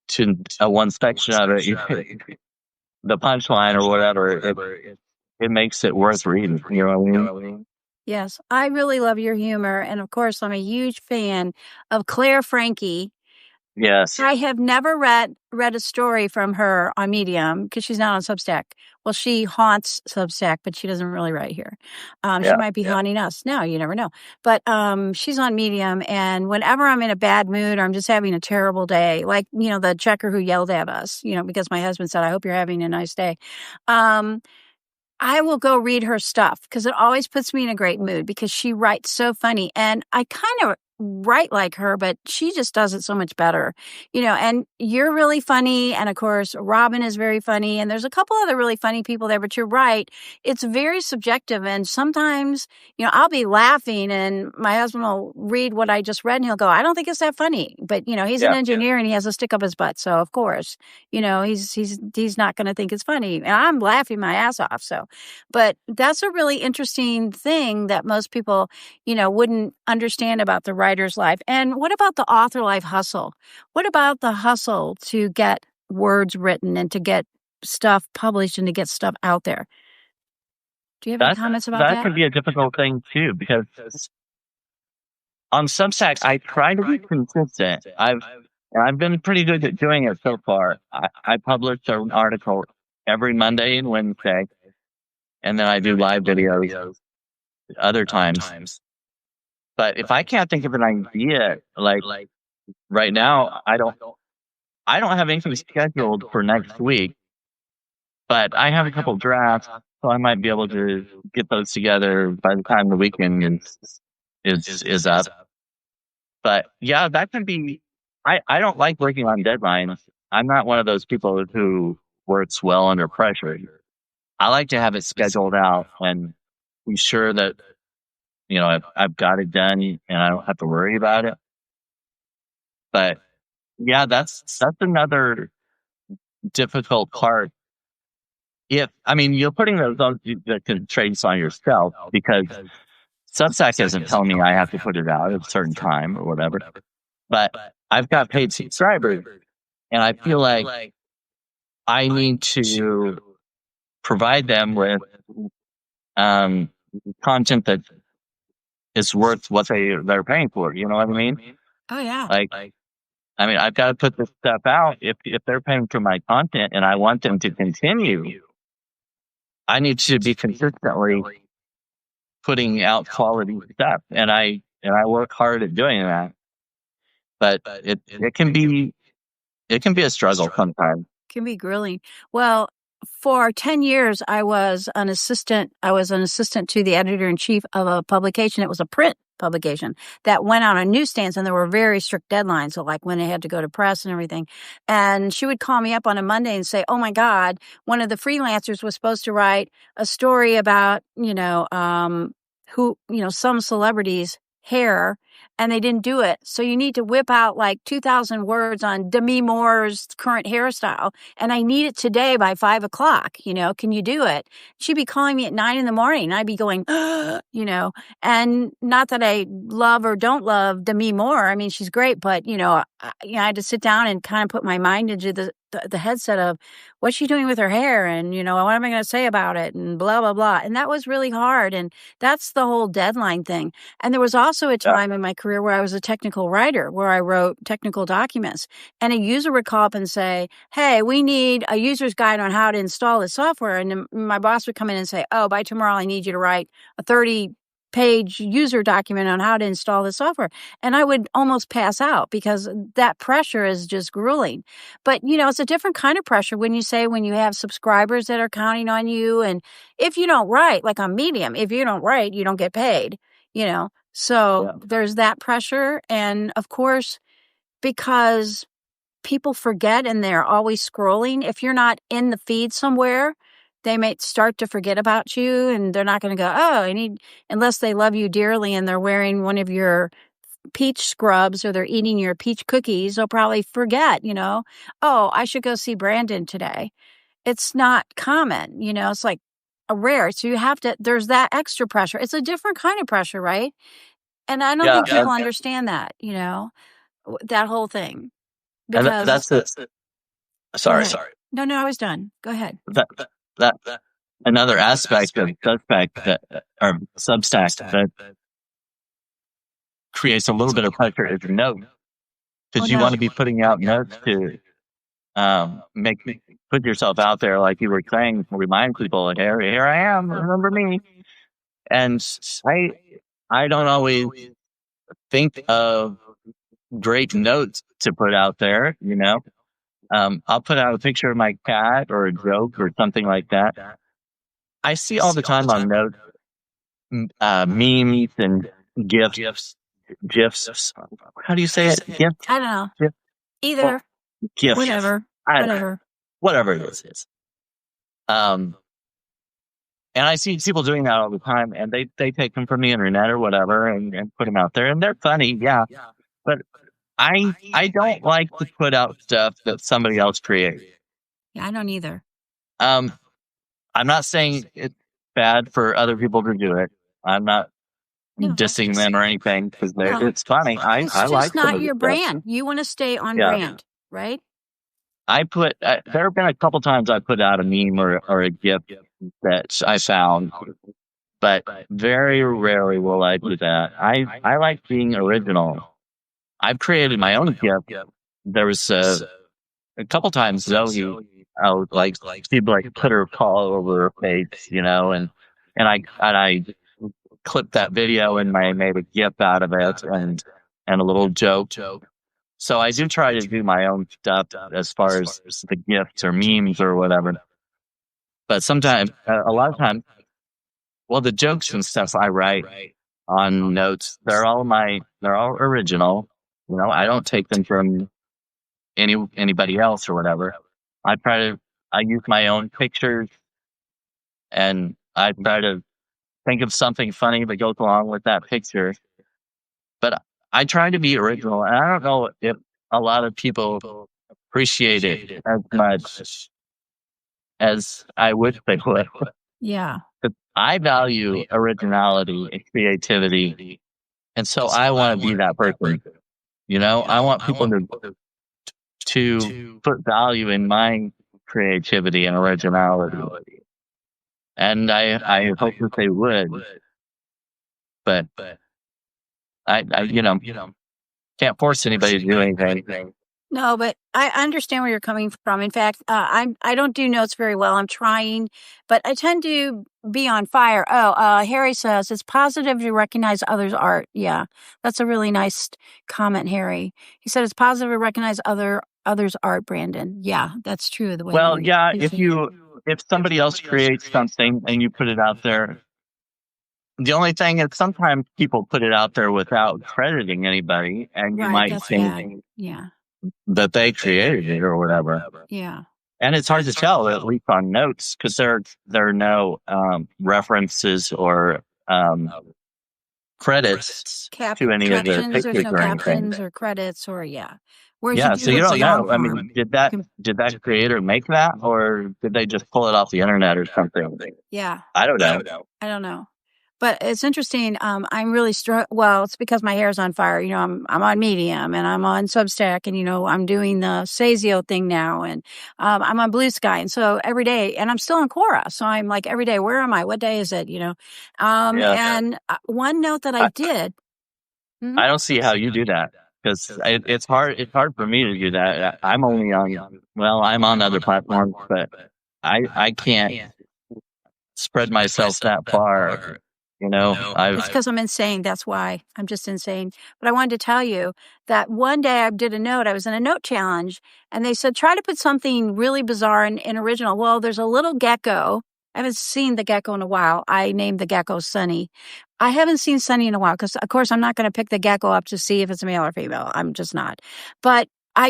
to one section of it, the punchline or whatever, it makes it worth reading. You know what I mean? Yes, I really love your humor. And of course, I'm a huge fan of Claire Frankie. Yes. I have never read a story from her on Medium because she's not on Substack. Well, she haunts Substack, but she doesn't really write here. She might be haunting us now. You never know. But she's on Medium, and whenever I'm in a bad mood or I'm just having a terrible day, like the checker who yelled at us, because my husband said, "I hope you're having a nice day." I will go read her stuff because it always puts me in a great mood because she writes so funny. And I kind of write like her, but she just does it so much better, and you're really funny. And of course, Robin is very funny. And there's a couple other really funny people there, but you're right. It's very subjective. And sometimes, I'll be laughing and my husband will read what I just read and he'll go, "I don't think it's that funny." But, he's an engineer and he has a stick up his butt. So of course, he's not going to think it's funny. And I'm laughing my ass off. So, but that's a really interesting thing that most people, wouldn't understand about the writer's life. And what about the author life hustle? What about the hustle to get words written and to get stuff published and to get stuff out there? Do you have any comments about that? That can be a difficult thing too, because on Substack, I try to be consistent. I've been pretty good at doing it so far. I publish an article every Monday and Wednesday, and then I do live videos other times. But if I can't think of an idea, like right now, I don't have anything scheduled for next week, but I have a couple drafts so I might be able to get those together by the time the weekend is up. But yeah, that can be. I don't like working on deadlines. I'm not one of those people who works well under pressure. I like to have it scheduled out and be sure that I've got it done and I don't have to worry about it. But yeah, that's another difficult part. If I mean, you're putting those on the constraints on yourself because Substack isn't telling me I have to put it out at a certain time or whatever. But I've got paid subscribers, and I feel like I need to provide them with um, content that is worth what they're paying for. You know what I mean? Oh, yeah. Like, I mean, I've got to put this stuff out. If they're paying for my content and I want them to continue, I need to be consistently putting out quality stuff, and I work hard at doing that. But it can be a struggle sometimes. Can be grilling. Well, for 10 years, I was an assistant. I was an assistant to the editor in chief of a publication. It was a print publication that went out on newsstands, and there were very strict deadlines. So, like when it had to go to press and everything. And she would call me up on a Monday and say, "Oh my God, one of the freelancers was supposed to write a story about, some celebrities' hair, and they didn't do it. So you need to whip out like 2,000 words on Demi Moore's current hairstyle. And I need it today by 5 o'clock. Can you do it?" She'd be calling me at 9 in the morning. And I'd be going, and not that I love or don't love Demi Moore. I mean, she's great, but, I had to sit down and kind of put my mind into the headset of what's she doing with her hair, and what am I going to say about it, and blah blah blah. And that was really hard, and that's the whole deadline thing. And there was also a time in my career where I was a technical writer, where I wrote technical documents, and a user would call up and say, "Hey, we need a user's guide on how to install this software." And then my boss would come in and say, "Oh, by tomorrow I need you to write a 30-page user document on how to install the software." And I would almost pass out because that pressure is just grueling. But, it's a different kind of pressure when you have subscribers that are counting on you. And if you don't write, like on Medium, if you don't write, you don't get paid, So there's that pressure. And of course, because people forget and they're always scrolling, if you're not in the feed somewhere, they might start to forget about you, and they're not going to go, unless they love you dearly and they're wearing one of your peach scrubs or they're eating your peach cookies, they'll probably forget, "Oh, I should go see Brandon today." It's not common, it's like a rare. So there's that extra pressure. It's a different kind of pressure, right? And I don't think people understand that, that whole thing. Because that's it. Sorry. No, I was done. Go ahead. That another aspect of Substack that creates a little bit of pressure is note, because you want to be putting out notes to put yourself out there, like you were saying, remind people, like, here I am, remember me. And I don't always think of great notes to put out there, I'll put out a picture of my cat or a joke or something like that. I see all the time on notes, memes and GIFs. How do you say it? GIF? I don't know. GIF? Either. GIF. Whatever it is. And I see people doing that all the time, and they take them from the internet or whatever and put them out there, and they're funny, yeah. But I don't like to put out stuff that somebody else created. Yeah, I don't either. I'm not saying it's bad for other people to do it. I'm not dissing them or anything, because it's funny. I like it's just not your brand. You want to stay on brand, right? There have been a couple times I put out a meme or a GIF that I found, but very rarely will I do that. I like being original. I've created my own GIF. There was a couple times Zoe, she'd put her call over her face, and I clipped that video and I made a GIF out of it and a little joke. So I do try to do my own stuff as far as the GIFs or memes or whatever. But sometimes, a lot of times, well, the jokes and stuff I write on notes, they're all original. I don't take them from anybody else or whatever. I try to, I use my own pictures, and I try to think of something funny that goes along with that picture. But I try to be original, and I don't know if a lot of people appreciate it as much as I wish they would. Yeah. But I value originality and creativity, and so I want to be that person. I want people to put value in my creativity and originality, and I hope that they would. But I can't force anybody to do anything. No, but I understand where you're coming from. In fact, I don't do notes very well. I'm trying, but I tend to be on fire. Oh, Harry says it's positive to recognize others' art. Yeah, that's a really nice comment, Harry. He said it's positive to recognize others' art. Brandon. Yeah, that's true. The way Well, you yeah, say it. if somebody else creates something and you put it out there, the only thing is sometimes people put it out there without crediting anybody, and you Right, might that's think bad. Yeah, that they created it or whatever. yeah. And it's hard to tell, at least on notes, because there are no references or credits to any of the Captions. There's pictures no or anything. captions or credits or yeah. Whereas Yeah, if you so you look don't at long know. I form, mean, did that creator make that, or did they just pull it off the internet or something? yeah. I don't know. I don't know. But it's interesting. I'm really well, it's because my hair's on fire. I'm on Medium and I'm on Substack and, I'm doing the Sazio thing now and I'm on Blue Sky. And so every day, and I'm still in Quora. So I'm like, every day, where am I? What day is it? Yeah, And one note that I I, did. Mhm. I don't see how you do that, because it's hard. It's hard for me to do that. I'm only I'm on other platforms, but I can't spread myself that far. It's I've because I'm insane. That's why I'm just insane. But I wanted to tell you that one day I did a note. I was in a note challenge and they said, try to put something really bizarre and original. Well, there's a little gecko. I haven't seen the gecko in a while. I named the gecko Sunny. I haven't seen Sunny in a while because, of course, I'm not going to pick the gecko up to see if it's male or female. I'm just not. But I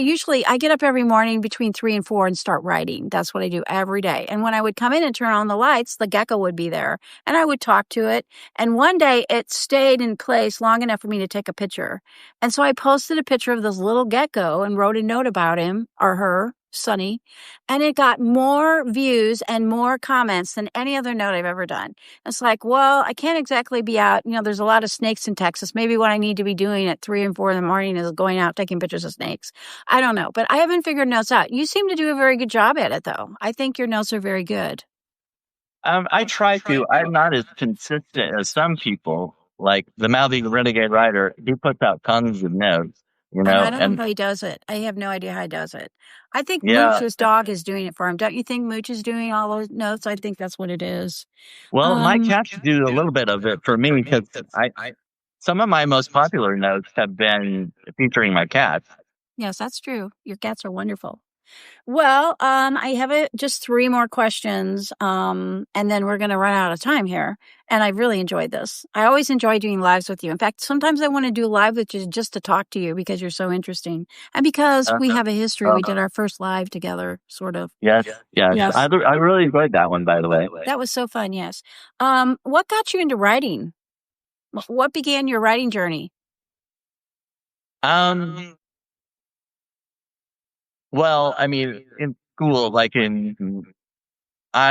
get up every morning between 3 and 4 and start writing. That's what I do every day. And when I would come in and turn on the lights, the gecko would be there and I would talk to it. And one day it stayed in place long enough for me to take a picture. And so I posted a picture of this little gecko and wrote a note about him or her, Sunny. And it got more views and more comments than any other note I've ever done. It's like, well, I can't exactly be out. There's a lot of snakes in Texas. Maybe what I need to be doing at 3 and 4 in the morning is going out taking pictures of snakes. I don't know, but I haven't figured notes out. You seem to do a very good job at it, though. I think your notes are very good. I try to. I'm not as consistent as some people, like the Mouthy Renegade Writer. He puts out tons of notes, And I don't know and how he does it. I have no idea how he does it. I think yeah. Mooch's dog is doing it for him. Don't you think Mooch is doing all those notes? I think that's what it is. Well, my cats do a little bit of it for me, because some of my most popular notes have been featuring my cats. Yes, that's true. Your cats are wonderful. Well, I have just 3 more questions, and then we're going to run out of time here. And I've really enjoyed this. I always enjoy doing lives with you. In fact, sometimes I want to do live with you just to talk to you because you're so interesting. And because we have a history, we did our first live together, sort of. Yes. Yes. I really enjoyed that one, by the way. That was so fun, yes. What got you into writing? What began your writing journey? Well, I mean, in school, I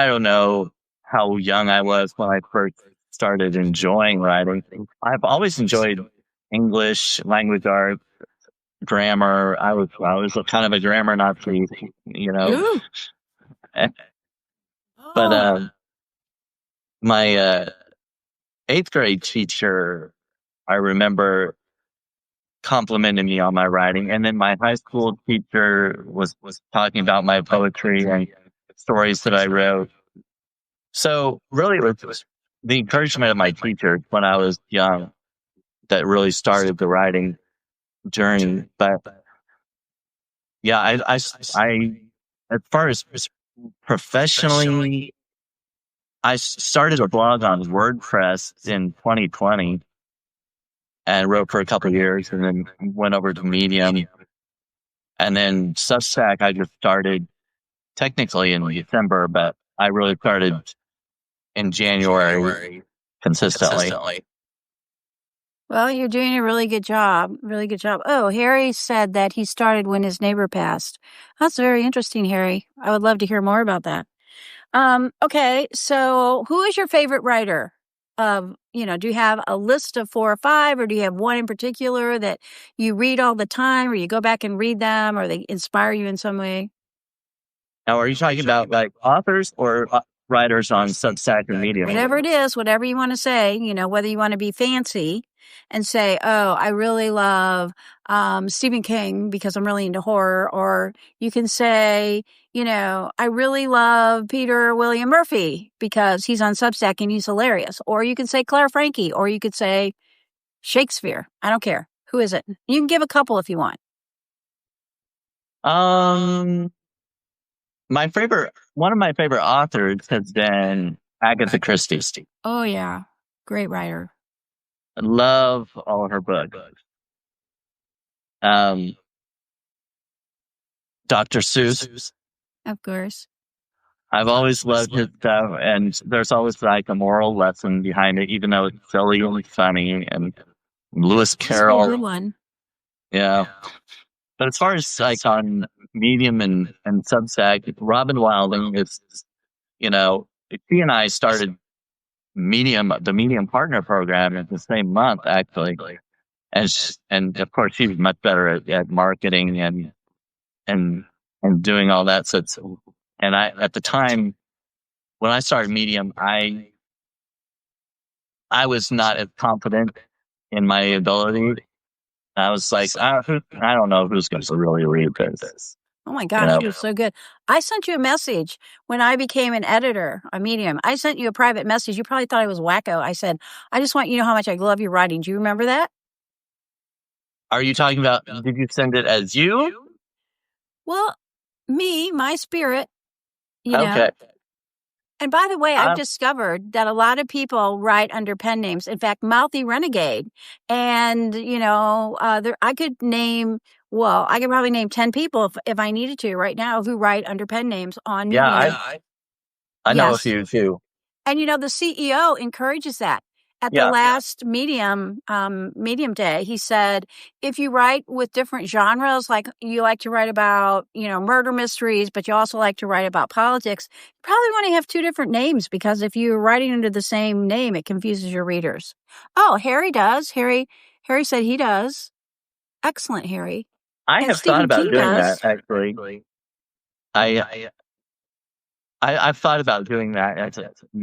don't know how young I was when I first started enjoying writing. I've always enjoyed English, language arts, grammar. I was kind of a grammar Nazi, Ooh. But Oh. my 8th grade teacher, I remember, complimented me on my writing, and then my high school teacher was talking about my poetry and stories that I wrote. So really, it was the encouragement of my teacher when I was young that really started the writing journey. But yeah, I as far as professionally, I started a blog on WordPress in 2020 and wrote for a couple of years, and then went over to Medium, and then Substack. I just started technically in December, but I really started in January consistently. Well, you're doing a really good job. Really good job. Oh, Harry said that he started when his neighbor passed. That's very interesting, Harry. I would love to hear more about that. Okay, so who is your favorite writer? Do you have a list of 4 or 5, or do you have one in particular that you read all the time, or you go back and read them, or they inspire you in some way? Now, are you talking about like authors or writers on Substack or Medium? Whatever it is, whatever you want to say, whether you want to be fancy and say, oh, I really love Stephen King because I'm really into horror, or you can say, I really love Peter William Murphy because he's on Substack and he's hilarious, or you can say Claire Frankie, or you could say Shakespeare. I don't care. Who is it? You can give a couple if you want. One of my favorite authors has been Agatha Christie. Oh, yeah. Great writer. I love all of her books. Dr. Seuss. Of course. I've always loved his stuff, and there's always like a moral lesson behind it, even though it's silly and funny. And Lewis Carroll. Good one. Yeah. But as far as like on Medium and Substack, Robin Wilding is, she and I started the Medium Partner Program in the same month, actually. And of course, she's much better at marketing and doing all that. And at the time when I started Medium, I was not as confident in my ability. I was like, I don't know who's going to really read this. Oh my gosh, you're so good. I sent you a message when I became an editor on Medium. I sent you a private message. You probably thought I was wacko. I said, I just want you to know how much I love your writing. Do you remember that? Are you talking about, did you send it as you? Well, my spirit, Okay. And by the way, I've discovered that a lot of people write under pen names. In fact, Mouthy Renegade. And, I could probably name 10 people if I needed to right now who write under pen names on Medium. Yeah, I know a few too. And, the CEO encourages that. At the last Medium Day, he said, if you write with different genres, like you like to write about, murder mysteries, but you also like to write about politics, you probably want to have 2 different names, because if you're writing under the same name, it confuses your readers. Oh, Harry does. Harry said he does. Excellent, Harry. I have thought about doing that, actually. I've thought about doing that,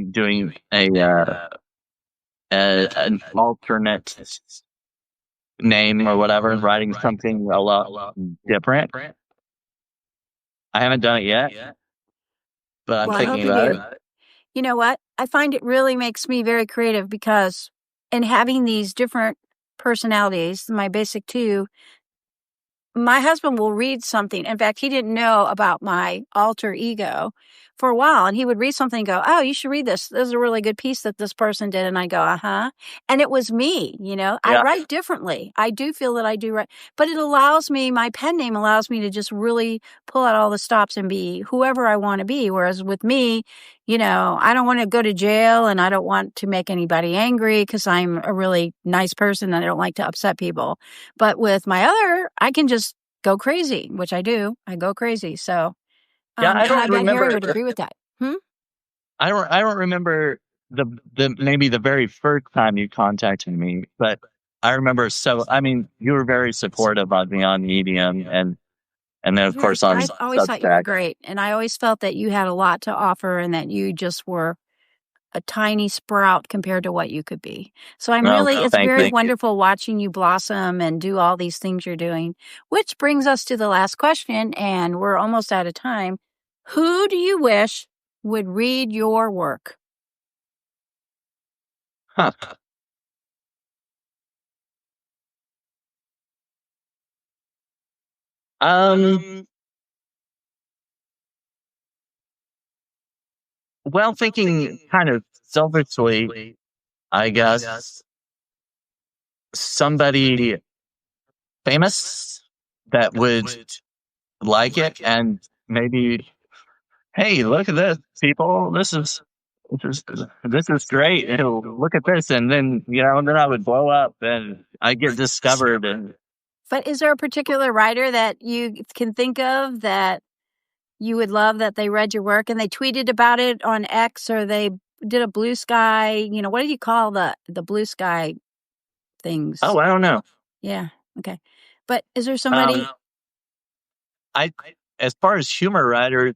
doing an alternate name or whatever, and writing something a lot different. I haven't done it yet, but I'm thinking about it. You know what? I find it really makes me very creative, because in having these different personalities, my basic 2, my husband will read something. In fact, he didn't know about my alter ego for a while, and he would read something and go, oh, you should read this. This is a really good piece that this person did. And I go, uh-huh. And it was me, I write differently. I do feel that I do write, but it allows me, my pen name allows me to just really pull out all the stops and be whoever I want to be. Whereas with me, I don't want to go to jail, and I don't want to make anybody angry, because I'm a really nice person and I don't like to upset people. But with my other, I can just go crazy, which I do. I go crazy. So, I don't remember. Harry would agree with that. I don't remember maybe the very first time you contacted me, but I remember. So, I mean, you were very supportive of me on Medium, and then of course on Substack. I always thought you were great, and I always felt that you had a lot to offer, and that you just were a tiny sprout compared to what you could be. So it's very wonderful watching you blossom and do all these things you're doing, which brings us to the last question, and we're almost out of time. Who do you wish would read your work? Huh. well, thinking kind of selfishly, I guess somebody famous that would like it and maybe, hey, look at this, people. This is great. Look at this, and then then I would blow up and I get discovered, and But is there a particular writer that you can think of that you would love that they read your work and they tweeted about it on X, or they did a blue sky, what do you call the blue sky things? oh, I don't know. Yeah. Okay. But is there somebody? I as far as humor writers,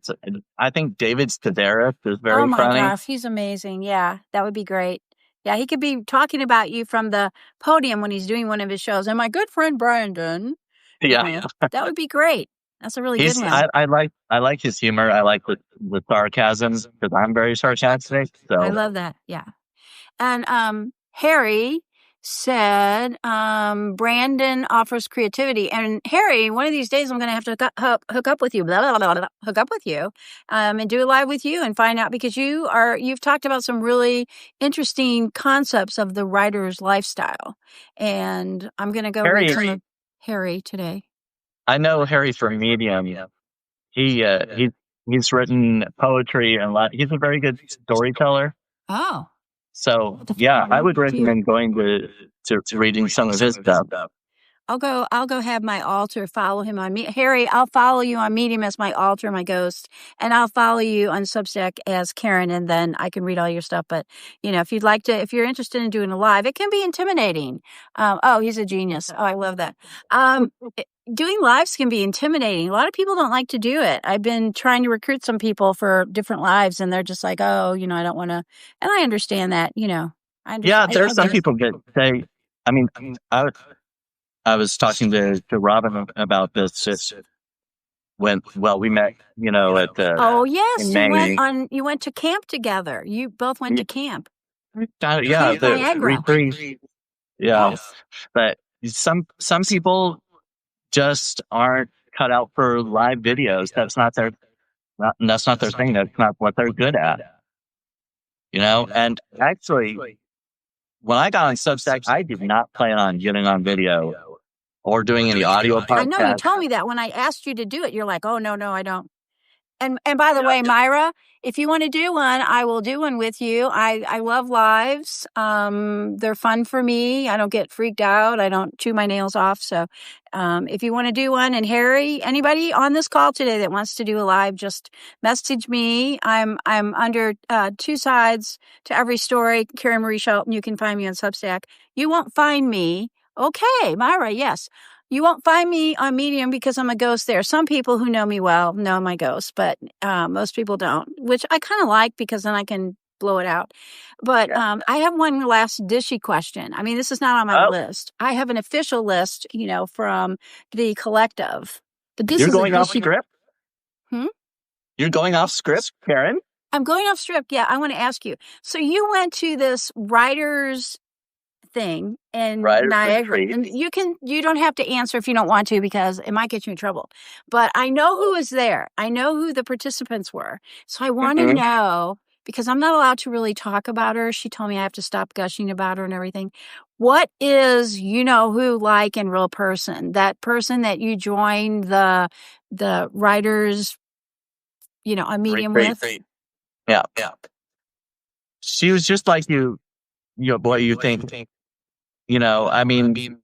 I think David Sedaris is Oh very my funny. gosh, he's amazing. Yeah, that would be great. Yeah, he could be talking about you from the podium when he's doing one of his shows. And my good friend Brandon, Yeah, that would be great. That's a really good one. I like his humor. I like the sarcasm because I'm very sarcastic. I So love that. Yeah. And Harry said Brandon offers creativity. And Harry, one of these days I'm going to have to hook up with you, hook up with you, and do a live with you and find out, because you've talked about some really interesting concepts of the writer's lifestyle. And I'm going to go read some of Harry today. I know Harry from Medium. He's written poetry and a lot. He's a very good storyteller. Oh. So yeah, I would recommend going to reading some of his stuff. I'll go have my altar follow him on me. Harry, I'll follow you on Medium as my altar, my ghost, and I'll follow you on Substack as Karen, and then I can read all your stuff. But if you're interested in doing a live, it can be intimidating. Oh, he's a genius. Oh, I love that. Doing lives can be intimidating. A lot of people don't like to do it. I've been trying to recruit some people for different lives, and they're just like, oh, I don't want to. And I understand that. Yeah, there are some people that say. I mean, I was talking to Robin about this when we met, at the. Oh yes, you went to camp together. You both went to camp. Yeah, the retreat. Yeah, yes. But some people just aren't cut out for live videos. That's not their thing. That's not what they're good at. And actually, when I got on Substack, I did not plan on getting on video or doing any audio podcasts. I know you told me that when I asked you to do it. You're like, oh, no, I don't. And by the way, Myra, if you want to do one, I will do one with you. I love lives. They're fun for me. I don't get freaked out. I don't chew my nails off. So if you want to do one, and Harry, anybody on this call today that wants to do a live, just message me. I'm under two sides to every story. Karen Marie Shelton, you can find me on Substack. You won't find me. Okay, Myra, yes. You won't find me on Medium because I'm a ghost there. Some people who know me well know my ghost, but most people don't, which I kind of like because then I can blow it out. But I have one last dishy question. I mean, this is not on my list. I have an official list, from the collective. But this You're is going off script? You're going off script, Karen? I'm going off script. Yeah, I want to ask you. So you went to this writer's thing in Niagara, and you don't have to answer if you don't want to, because it might get you in trouble, but I know who was there. I know who the participants were, so I want to know, because I'm not allowed to really talk about her. She told me I have to stop gushing about her and everything. What is who like in real person, that person that you joined the writers on Medium with? Yeah. She was just like you what you think. I mean,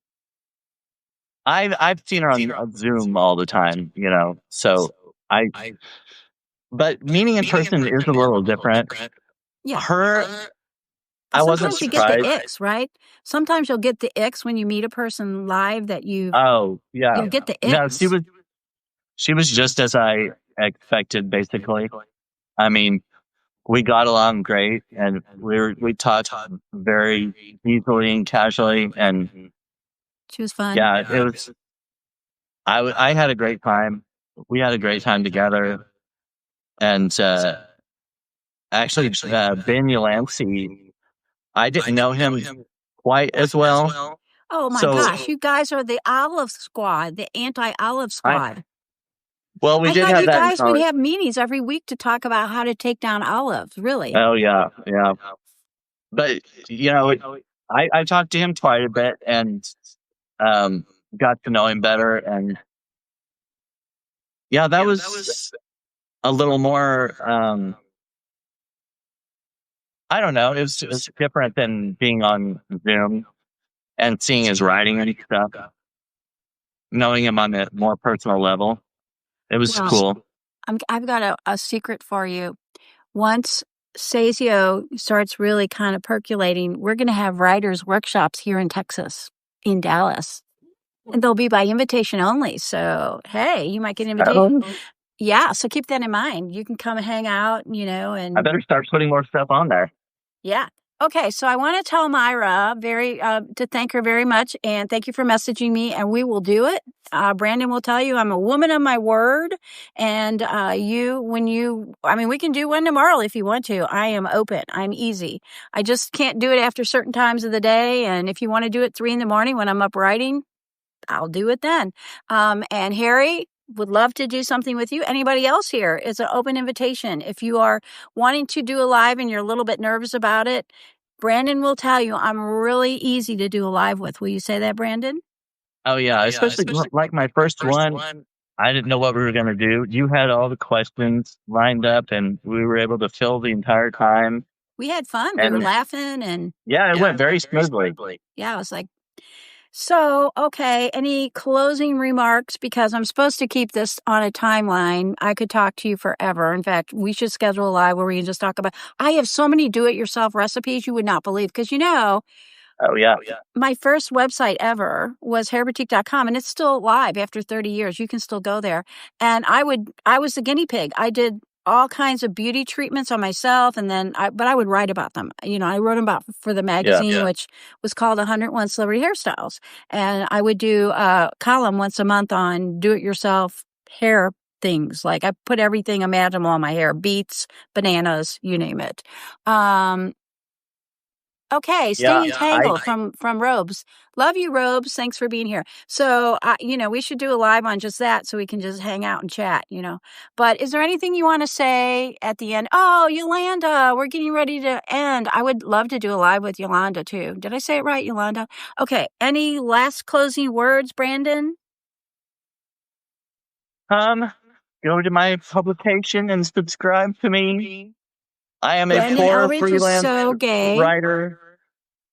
I've seen her on Zoom all the time, so but meeting in person is a little different. Yeah. I wasn't surprised. You get the icks, right? Sometimes you'll get the icks when you meet a person live that you. Oh, yeah. You'll get the icks. No, she was just as I expected, basically. I mean, we got along great, and we talked very easily and casually, and she was fun. Yeah, it was. I had a great time. We had a great time together, and actually, Ben Ulansey, I didn't know him quite as well. Oh my gosh, you guys are the Olive Squad, the anti-Olive Squad. Well, we I did thought have you that in guys would college. have meetings every week to talk about how to take down olives. Really? Oh yeah, yeah. But you know, I talked to him quite a bit and um, got to know him better, and yeah, that was a little more. I don't know. It was different than being on Zoom and seeing his writing and stuff. Knowing him on a more personal level, it was Well, cool. I've got a secret for you. Once Sazio starts really kind of percolating, we're going to have writers' workshops here in Texas, in Dallas. And they'll be by invitation only. So, hey, you might get an invitation. Oh, Yeah, so keep that in mind. You can come and hang out, I and better start putting more stuff on there. yeah. Okay, so I want to tell Myra to thank her very much and thank you for messaging me, and we will do it. Brandon will tell you I'm a woman of my word, and we can do one tomorrow if you want to. I am open. I'm easy. I just can't do it after certain times of the day, and if you want to do it 3 a.m. when I'm up writing, I'll do it then. And Harry would love to do something with you. Anybody else here? It's an open invitation. If you are wanting to do a live and you're a little bit nervous about it, Brandon will tell you I'm really easy to do a live with. Will you say that, Brandon? Oh yeah, especially like my first one. I didn't know what we were going to do. You had all the questions lined up, and we were able to fill the entire time. We had fun. We were And laughing and yeah, it went very smoothly. yeah, I was like, so, okay, any closing remarks? Because I'm supposed to keep this on a timeline. I could talk to you forever. In fact, we should schedule a live where we can just talk about. I have so many do-it-yourself recipes you would not believe. Because Oh yeah. my first website ever was hairboutique.com, and it's still live after 30 years. You can still go there. And I was the guinea pig. I did all kinds of beauty treatments on myself, and then I would write about them. I wrote them about for the magazine, which was called 101 Celebrity Hairstyles. And I would do a column once a month on do-it-yourself hair things. Like I put everything imaginable on my hair, beets, bananas, you name it. Okay, stay entangled from Robes. Love you, Robes. Thanks for being here. So, we should do a live on just that so we can just hang out and chat. But is there anything you want to say at the end? Oh, Yolanda, we're getting ready to end. I would love to do a live with Yolanda, too. Did I say it right, Yolanda? Okay, any last closing words, Brandon? Go to my publication and subscribe to me. I am a Brandon poor Ellrich is freelance so gay. writer.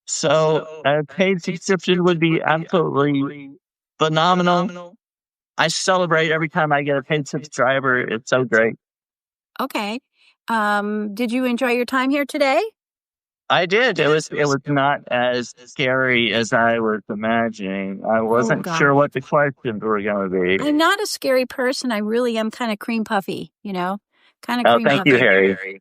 So a paid subscription would be absolutely phenomenal. I celebrate every time I get a paid subscriber. It's so great. Okay. Did you enjoy your time here today? I did. It was not as scary as I was imagining. I wasn't God. sure what the questions were going to be. I'm not a scary person. I really am kind of cream puffy, kind of Oh, cream thank puffy. you, Harry.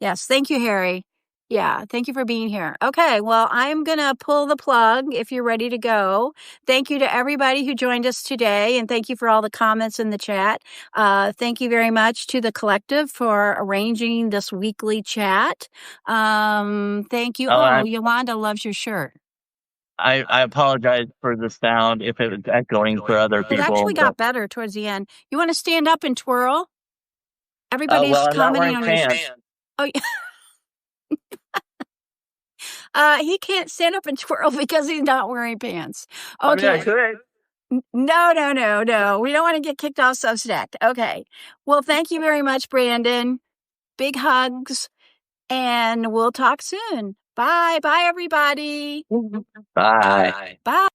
Yes, thank you, Harry. Yeah, thank you for being here. Okay, well, I'm going to pull the plug if you're ready to go. Thank you to everybody who joined us today, and thank you for all the comments in the chat. Thank you very much to the collective for arranging this weekly chat. Thank you. Yolanda loves your shirt. I apologize for the sound if it was echoing for other people. It actually got better towards the end. You want to stand up and twirl? Everybody's I'm commenting not on wearing your pants. Oh, he can't stand up and twirl because he's not wearing pants. Okay. I could. No. We don't want to get kicked off Substack. Okay. Well, thank you very much, Brandon. Big hugs, and we'll talk soon. Bye. Bye, everybody. Bye. Bye.